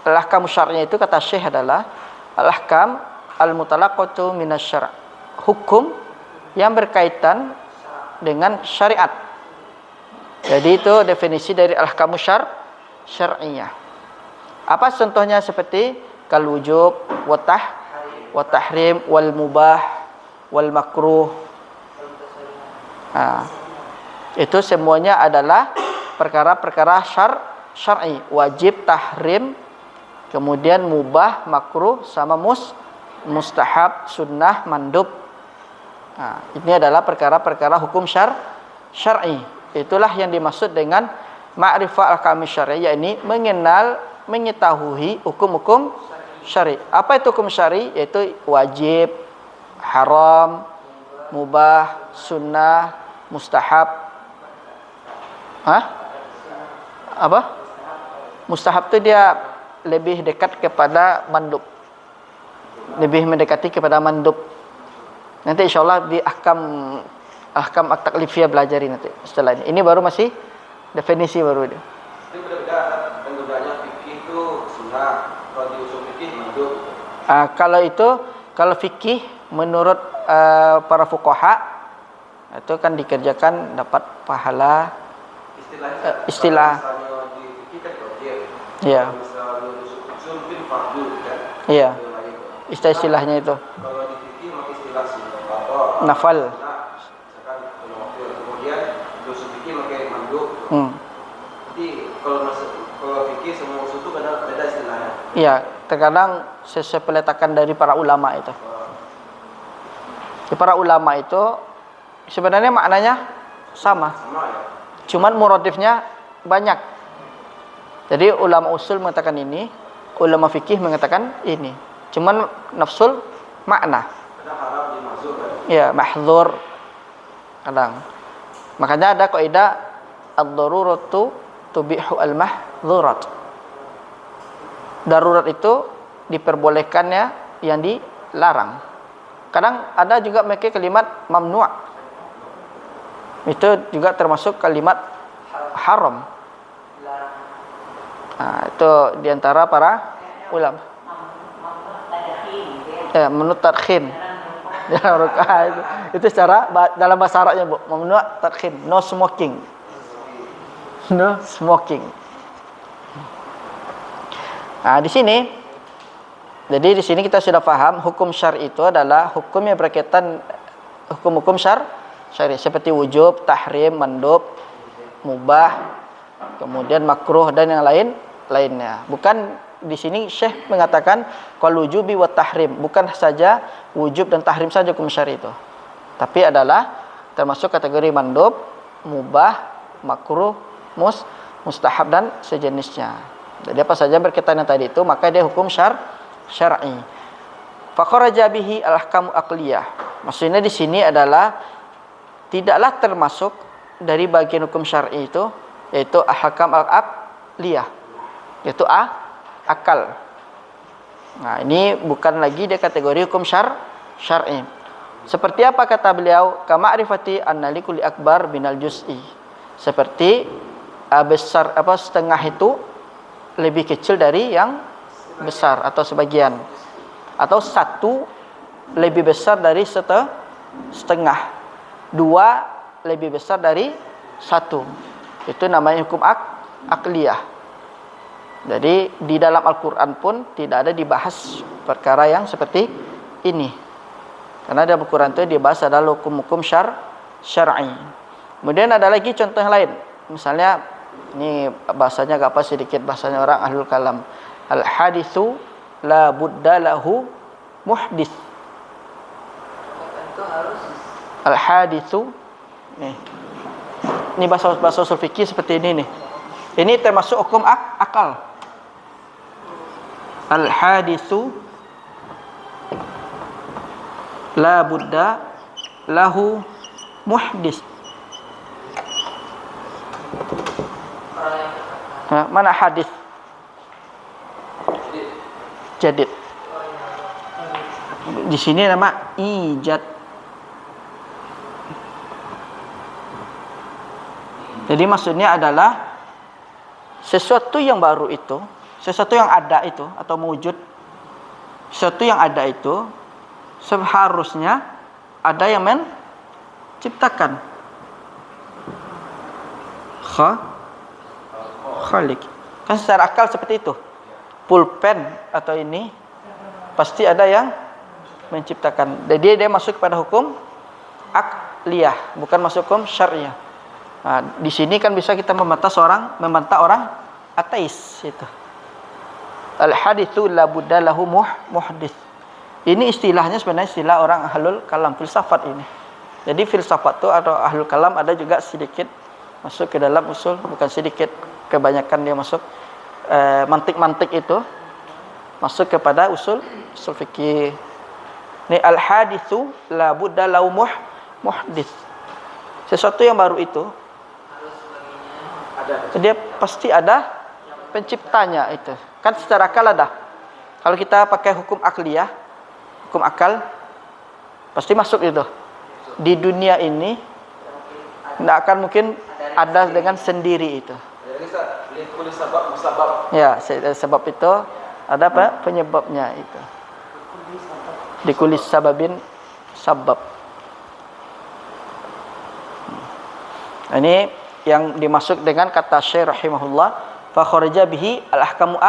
al-ahkam syar'iyyah itu kata Syekh adalah al-ahkam al-mutalaqqatu minasy-syar', hukum yang berkaitan dengan syariat. Jadi itu definisi dari al-ahkam syar'iyyah. Apa contohnya seperti kal wujub wa tahrim wal mubah wal makruh. Itu semuanya adalah perkara-perkara syar'i, wajib, tahrim, kemudian mubah, makruh, sama mustahab, sunnah, mandub. Ini adalah perkara-perkara hukum syar'i. Itulah yang dimaksud dengan ma'rifah ahkam syar'i, yakni mengenal, mengetahui hukum-hukum syar'i. Apa itu hukum syar'i? Yaitu wajib, haram, mubah, sunnah, mustahab. Apa? Mustahab itu dia lebih dekat kepada mandub. Lebih mendekati kepada mandub. Nanti insyaallah di ahkam at-taklifiyah belajari nanti setelah ini. Ini baru masih definisi baru dia. Itu berbeda penggunaannya fikih itu sunnah, kalau di usul fikih mandub. Kalau fikih menurut para fuqaha itu kan dikerjakan dapat pahala istilah. Misalnya di fikih kan wajib. Iya. Misalnya di usul mungkin fardu kan. Iya. Istilahnya itu. Kalau di fikih maka istilah sunnah. Nafal. Misalkan kemudian di usul fikih pakai mandub. Jadi kalau fikih semua usul itu beda istilahnya. Iya, terkadang sesuai peletakan dari para ulama itu. Di para ulama itu sebenarnya maknanya sama. Sama ya. Cuman muradifnya banyak. Jadi ulama usul mengatakan ini, ulama fikih mengatakan ini. Cuman nafsul makna. Kadang haram di mahzur kan. Ya, mahdzur. Kadang. Makanya ada kaidah ad-daruratu tubihu al-mahdzurat. Darurat itu diperbolehkannya yang dilarang. Kadang ada juga pakai kalimat mamnu'. Itu juga termasuk kalimat haram. Nah, itu diantara para ulama. Menurut tadkhin. Dalam rukah itu secara dalam bahasa Arabnya, Bu. Mamnu' tadkhin, no smoking. No smoking. Nah, di sini kita sudah paham hukum syar'i itu adalah hukum yang berkaitan hukum-hukum syar'i seperti wujub, tahrim, mandub, mubah, kemudian makruh dan yang lainnya. Bukan di sini Syekh mengatakan qal wujubi wa tahrim, bukan saja wujub dan tahrim saja hukum syar'i itu. Tapi adalah termasuk kategori mandub, mubah, makruh, mustahab dan sejenisnya. Jadi apa saja berkaitan dengan tadi itu maka dia hukum syar'i. Faqaraja bihi al-ahkamu aqliyah. Maksudnya di sini adalah tidaklah termasuk dari bagian hukum syar'i itu yaitu ahkam al-aqliyah, yaitu akal. Nah, ini bukan lagi dia kategori hukum syar'i. Seperti apa kata beliau? Kama'rifati anna likulli akbar binal juz'i. Seperti besar setengah itu lebih kecil dari yang besar atau sebagian, atau satu lebih besar dari setengah, dua lebih besar dari satu. Itu namanya hukum akliyah. Jadi di dalam Al-Quran pun tidak ada dibahas perkara yang seperti ini, karena dalam Al-Quran itu dibahas adalah hukum-hukum syar'i. Kemudian ada lagi contoh yang lain, misalnya ini bahasanya agak apa sedikit bahasanya orang ahlul kalam. Al-haditsu la budda lahu muhdits. Al-haditsu ini bahasa usul fikih seperti ini nih. Ini termasuk hukum akal. Al-haditsu la budda lahu muhdits. Mana hadis? Jadid. Di sini nama ijad. Jadi maksudnya adalah sesuatu yang baru itu, sesuatu yang ada itu atau mewujud, sesuatu yang ada itu seharusnya ada yang menciptakan. Khalik. Kan secara akal seperti itu. Pulpen atau ini pasti ada yang menciptakan. Jadi dia masuk kepada hukum akliyah, bukan masuk hukum syariah. Nah, di sini kan bisa kita membantah orang ateis itu. Al-haditsu la budda lahu muhdits. Ini istilahnya sebenarnya istilah orang ahlul kalam, filsafat ini. Jadi filsafat itu atau ahlul kalam ada juga sedikit masuk ke dalam usul, bukan sedikit, kebanyakan dia masuk mantik-mantik itu masuk kepada usul fikih. Ini al-haditsu la budda lau muhdits. Sesuatu yang baru itu dia pasti ada penciptanya itu. Kan secara akal ada. Kalau kita pakai hukum akliyah, hukum akal pasti masuk itu. Di dunia ini tidak akan mungkin ada dengan sendiri itu. Ya, sebab itu ada apa? Penyebabnya itu. Dikulis sababin sabab. Ini yang dimasuk dengan kata Syekh rahimahullah, fa kharaja bihi al-ahkamu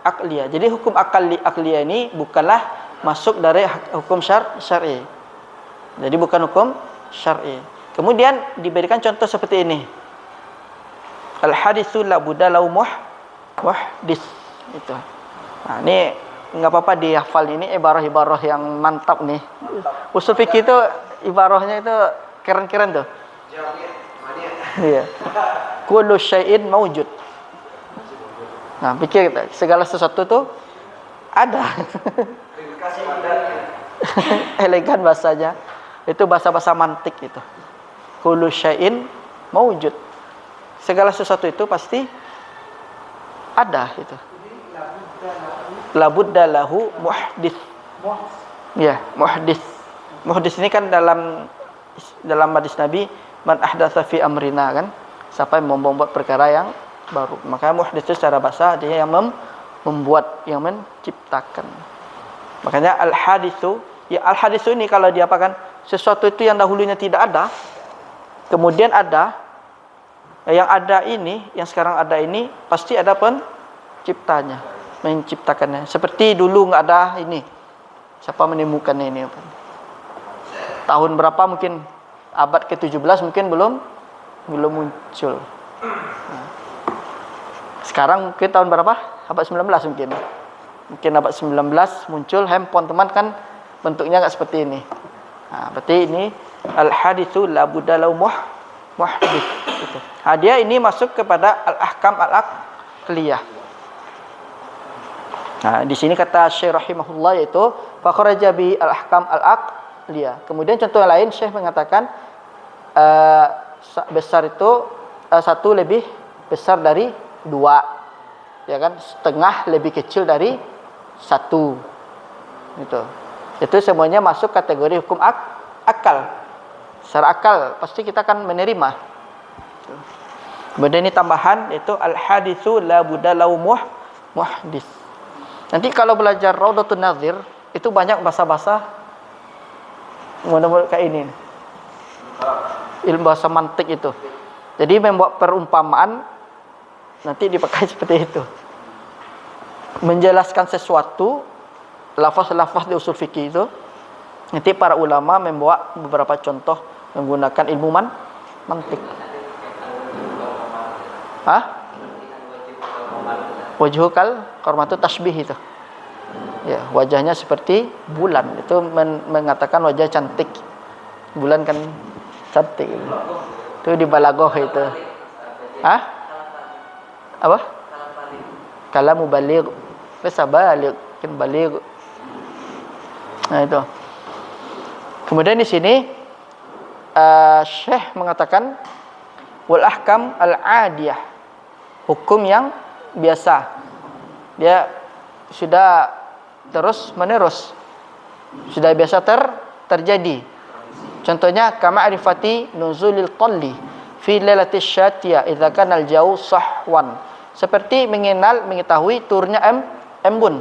aqliyah. Jadi hukum aqliyah ini bukanlah masuk dari hukum syar'i. Jadi bukan hukum syar'i. Kemudian diberikan contoh seperti ini. Al-haditsu la budda lau muhdits itu. Nah, ini enggak apa-apa dihafal, ini ibarah-ibarah yang mantap nih. Usul fikih itu ibarahnya itu keren-keren tuh. Iya. Kullu syai'in maujud. Nah, pikir segala sesuatu tuh ada. Elegan bahasanya. Itu bahasa-bahasa mantik itu. Kullu syai'in maujud. Segala sesuatu itu pasti ada itu. La budda lahu muhdits. Ya, muhdits. Muhdits ini kan dalam hadis Nabi, man ahdatsa fi amrina, kan, siapa yang membuat perkara yang baru. Maka muhdits itu secara bahasa dia yang membuat, yang menciptakan. Makanya al-haditsu, ya al-haditsu ini kalau diapakan sesuatu itu yang dahulunya tidak ada, kemudian ada, yang ada ini, yang sekarang ada ini pasti ada penciptanya, menciptakannya. Seperti dulu nggak ada ini, siapa menemukannya ini? Tahun berapa mungkin? Abad ke-17 mungkin belum muncul. Nah. Sekarang mungkin tahun berapa? Abad 19 mungkin. Mungkin abad 19 muncul handphone, teman, kan bentuknya enggak seperti ini. Nah, berarti ini al-haditsu la budda lau muhdits itu. Nah, dia ini masuk kepada al-ahkam al-aqliyah. Nah, di sini kata Syekh rahimahullah yaitu fa kharaja bi al-ahkam al-aqliyah. Kemudian contoh yang lain Syekh mengatakan besar itu satu lebih besar dari dua, ya kan, setengah lebih kecil dari satu, itu semuanya masuk kategori hukum akal. Secara akal pasti kita akan menerima. Kemudian ini tambahan yaitu al-haditsu la budda lau muhdits. Nanti kalau belajar Raudatun Nazir itu banyak bahasa-bahasa kayak ini, ilmu bahasa mantik itu. Jadi membuat perumpamaan nanti dipakai seperti itu. Menjelaskan sesuatu, lafaz-lafaz di usul fikih itu, nanti para ulama membawa beberapa contoh menggunakan ilmu mantik. Wajhukal qarmatu tashbih itu. Ya, wajahnya seperti bulan. Itu mengatakan wajah cantik. Bulan kan cantik. Itu di balaghah itu. Apa? Kalamu baligh. Bisa baligh, kan baligh. Nah, itu. Kemudian di sini Syekh mengatakan wal ahkam al-adiyah. Hukum yang biasa. Dia sudah terus menerus. Sudah biasa terjadi. Contohnya kama'rifati nuzulil qalli fi lailatis syatiyah idza kana al-jawu sahwan. Seperti mengetahui turunnya embun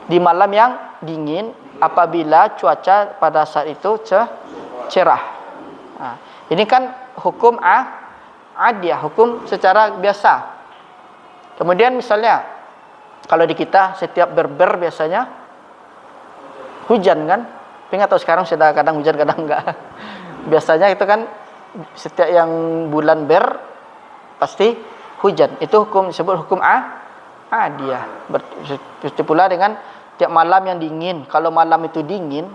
di malam yang dingin apabila cuaca pada saat itu cerah. Nah, ini kan hukum adiyah, hukum secara biasa. Kemudian misalnya kalau di kita setiap berber biasanya hujan, kan? Tapi nggak tahu sekarang sudah kadang hujan kadang enggak. Biasanya itu kan setiap yang bulan ber pasti hujan. Itu hukum disebut hukum adiyah. Begitu pula dengan tiap malam yang dingin. Kalau malam itu dingin,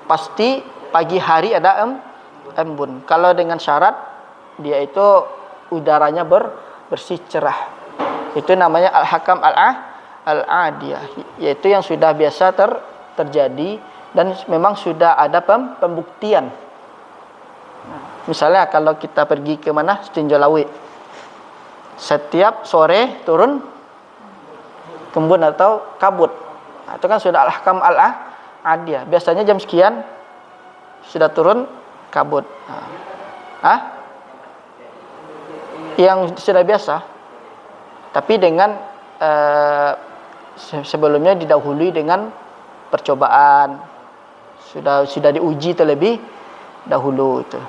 pasti pagi hari ada embun. Kalau dengan syarat dia itu udaranya bersih cerah. Itu namanya al-hakam al-adiyah, yaitu yang sudah biasa terjadi dan memang sudah ada pembuktian. Misalnya kalau kita pergi ke mana? Tinjau Lawi. Setiap sore turun kembun atau kabut. Nah, itu kan sudah al-hakam al-adiyah. Biasanya jam sekian sudah turun kabut. Yang sudah biasa. Tapi dengan sebelumnya didahului dengan percobaan. Sudah diuji terlebih dahulu itu.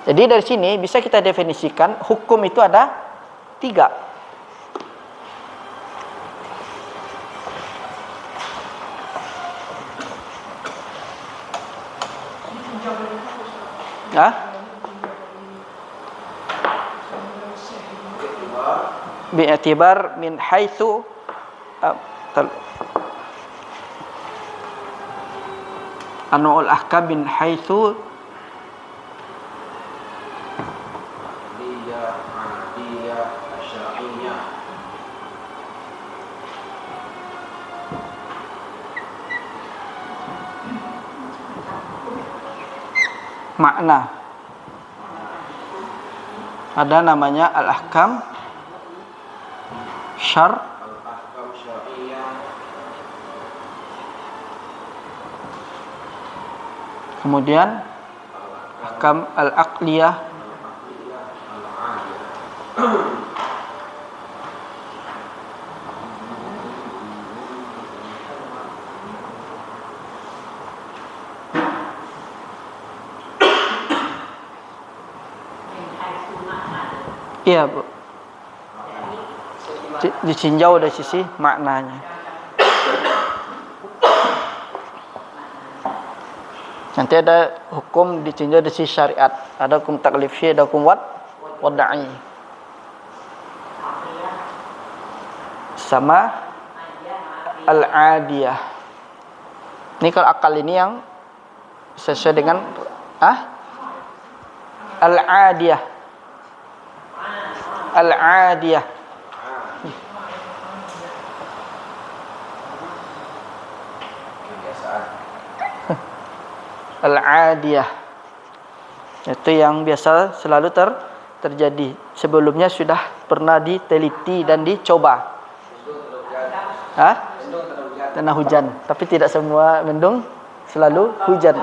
Jadi dari sini bisa kita definisikan hukum itu ada 3. Bi'atibar min haitsu anwa'ul ahkam min haitsu makna. Ada namanya al-ahkam kemudian ahkam al-aqliyah, iya Bu, ditinjau dari sisi maknanya. Nanti ada hukum ditinjau dari sisi syariat. Ada hukum taklifi, ada hukum wad'i. Sama al-adiyah. Ini kalau akal ini yang sesuai dengan al-adiyah. Al-adiyah. Al-adiyah itu yang biasa selalu terjadi. Sebelumnya sudah pernah diteliti dan dicoba. Tanah hujan, tapi tidak semua mendung selalu hujan.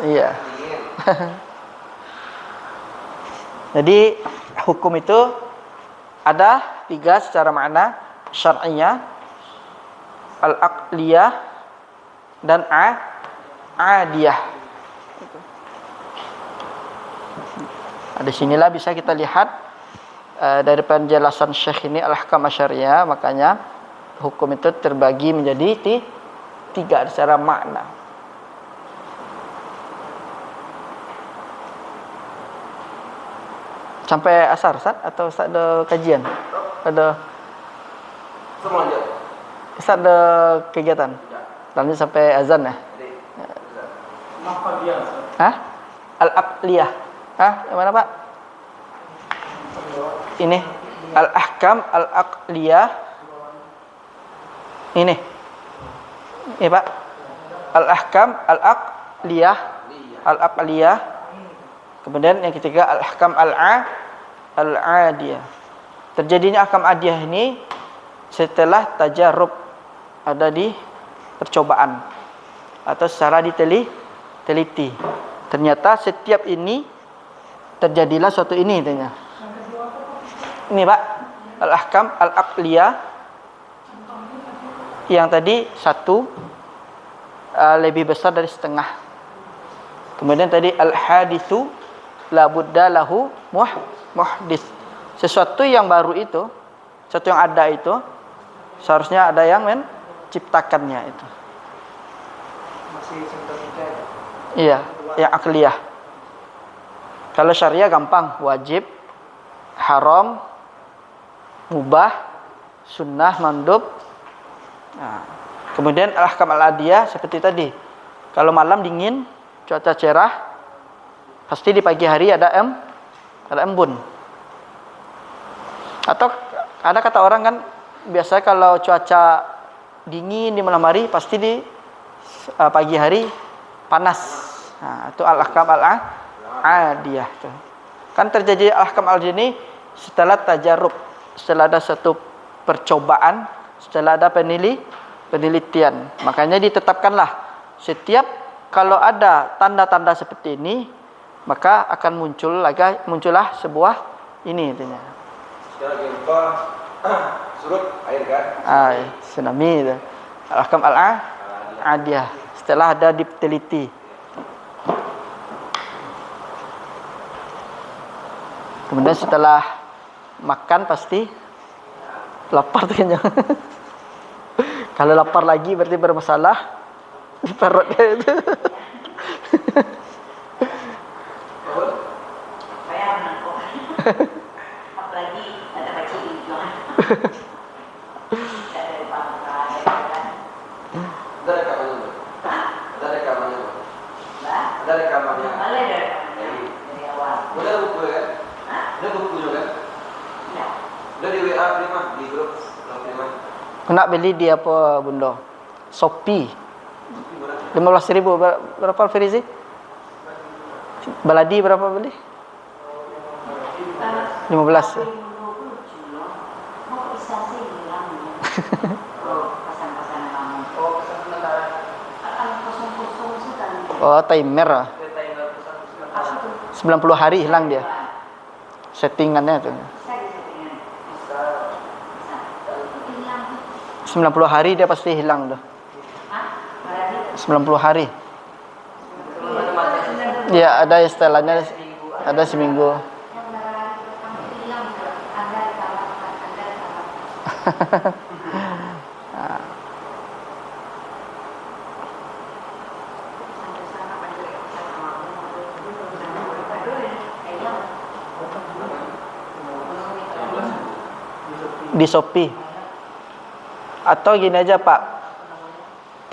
Iya. Jadi hukum itu ada 3 secara makna: syar'iyah, al-aqliyah, dan adiyah. Di sinilah bisa kita lihat dari penjelasan Syekh ini al-ahkam asyariyah, makanya hukum itu terbagi menjadi 3 secara makna. Sampai asar, Ustaz? Atau Ustaz ada kajian? Ada Ustaz ada kegiatan? Lanjut sampai azan ya? Al-aqliyah. Yang mana Pak? Ini al-ahkam al-aqliyah. Ini Pak. Al-ahkam al-aqliyah. Al-aqliyah. Kemudian yang ketiga al-ahkam al-adiyah. Terjadinya ahkam adiyah ini setelah tajarrub, ada di percobaan atau secara diteliti. Ternyata setiap ini terjadilah suatu ini katanya. Ini Pak, al-ahkam al-aqliyah. Yang tadi 1 lebih besar dari setengah. Kemudian tadi al-haditsu la budda lahu muhdits. Sesuatu yang baru itu, sesuatu yang ada itu seharusnya ada yang menciptakannya itu. Masih sintonika. Iya, yang akliyah. Kalau syariah gampang, wajib, haram, mubah, sunnah, mandub. Nah, kemudian al-ahkam al-adiyah seperti tadi. Kalau malam dingin, cuaca cerah, pasti di pagi hari ada ada embun. Atau ada kata orang kan, biasanya kalau cuaca dingin di malam hari pasti di pagi hari panas. Nah, itu al-ahkam al-adiyah tuh. Kan terjadi al-ahkam al-adiyah setelah tajarub, setelah ada satu percobaan, setelah ada penelitian. Makanya ditetapkanlah setiap kalau ada tanda-tanda seperti ini, maka akan muncullah sebuah ini intinya. Sekarang gempa, surut air kan? Tsunami itu. Al-ahkam al-adiyah setelah ada diteliti. Kemudian setelah makan pasti lapar tuh kenyang. Kalau lapar lagi berarti bermasalah di perutnya itu. Saya menangkap. Apalagi ada baca hijau. Tidak ada apa-apa. Ada rekamannya, Bu? Ada rekamannya, Bu? Mbak? Ada rekamannya. Mulai dari awal. Udah buku ya? Udah buku juga? Ya. Udah di WA Prima, di grup Prima. Kena beli di apa Bunda? Shopee. 15.000 berapa Firizi? Baladi berapa beli? 15. Mau bisa sih hilang. Pesan-pesan kamu. Pesan sementara. Akan kosong-kosong sih kan. Oh, timer. 90 hari hilang dia. Settingannya tuh. Bisa disettingin. Bisa. 90 hari dia pasti hilang tuh. Hah? Berarti 90 hari. Ya, ada istilahnya ada seminggu. yang berarti kamu hilang Anda ditambahkan. Sampai sana panjang sama Di Shopee. Atau gini aja Pak,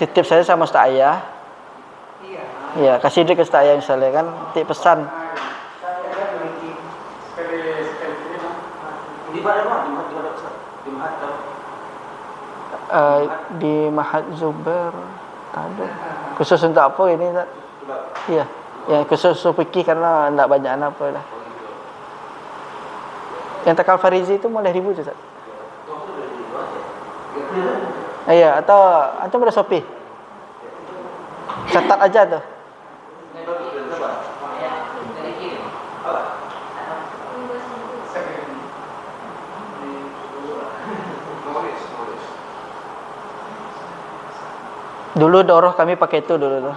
titip saya sama Ustaz Ayah. Iya, kasih duit ke Ustaz Ayah misalnya kan, titip pesan. Di mana, Pak? Di mana, Ustaz? Di mana? Di Mahat Zubair ada. Khusus untuk apa ini Ustaz? Iya, yang khusus fikih karena enggak banyak apa lah. Yang Takal Farizi itu mulai ribu Ustaz. Iya, atau antum ada Shopee. Catat aja tuh. Dulu doroh kami pakai itu dulu tuh.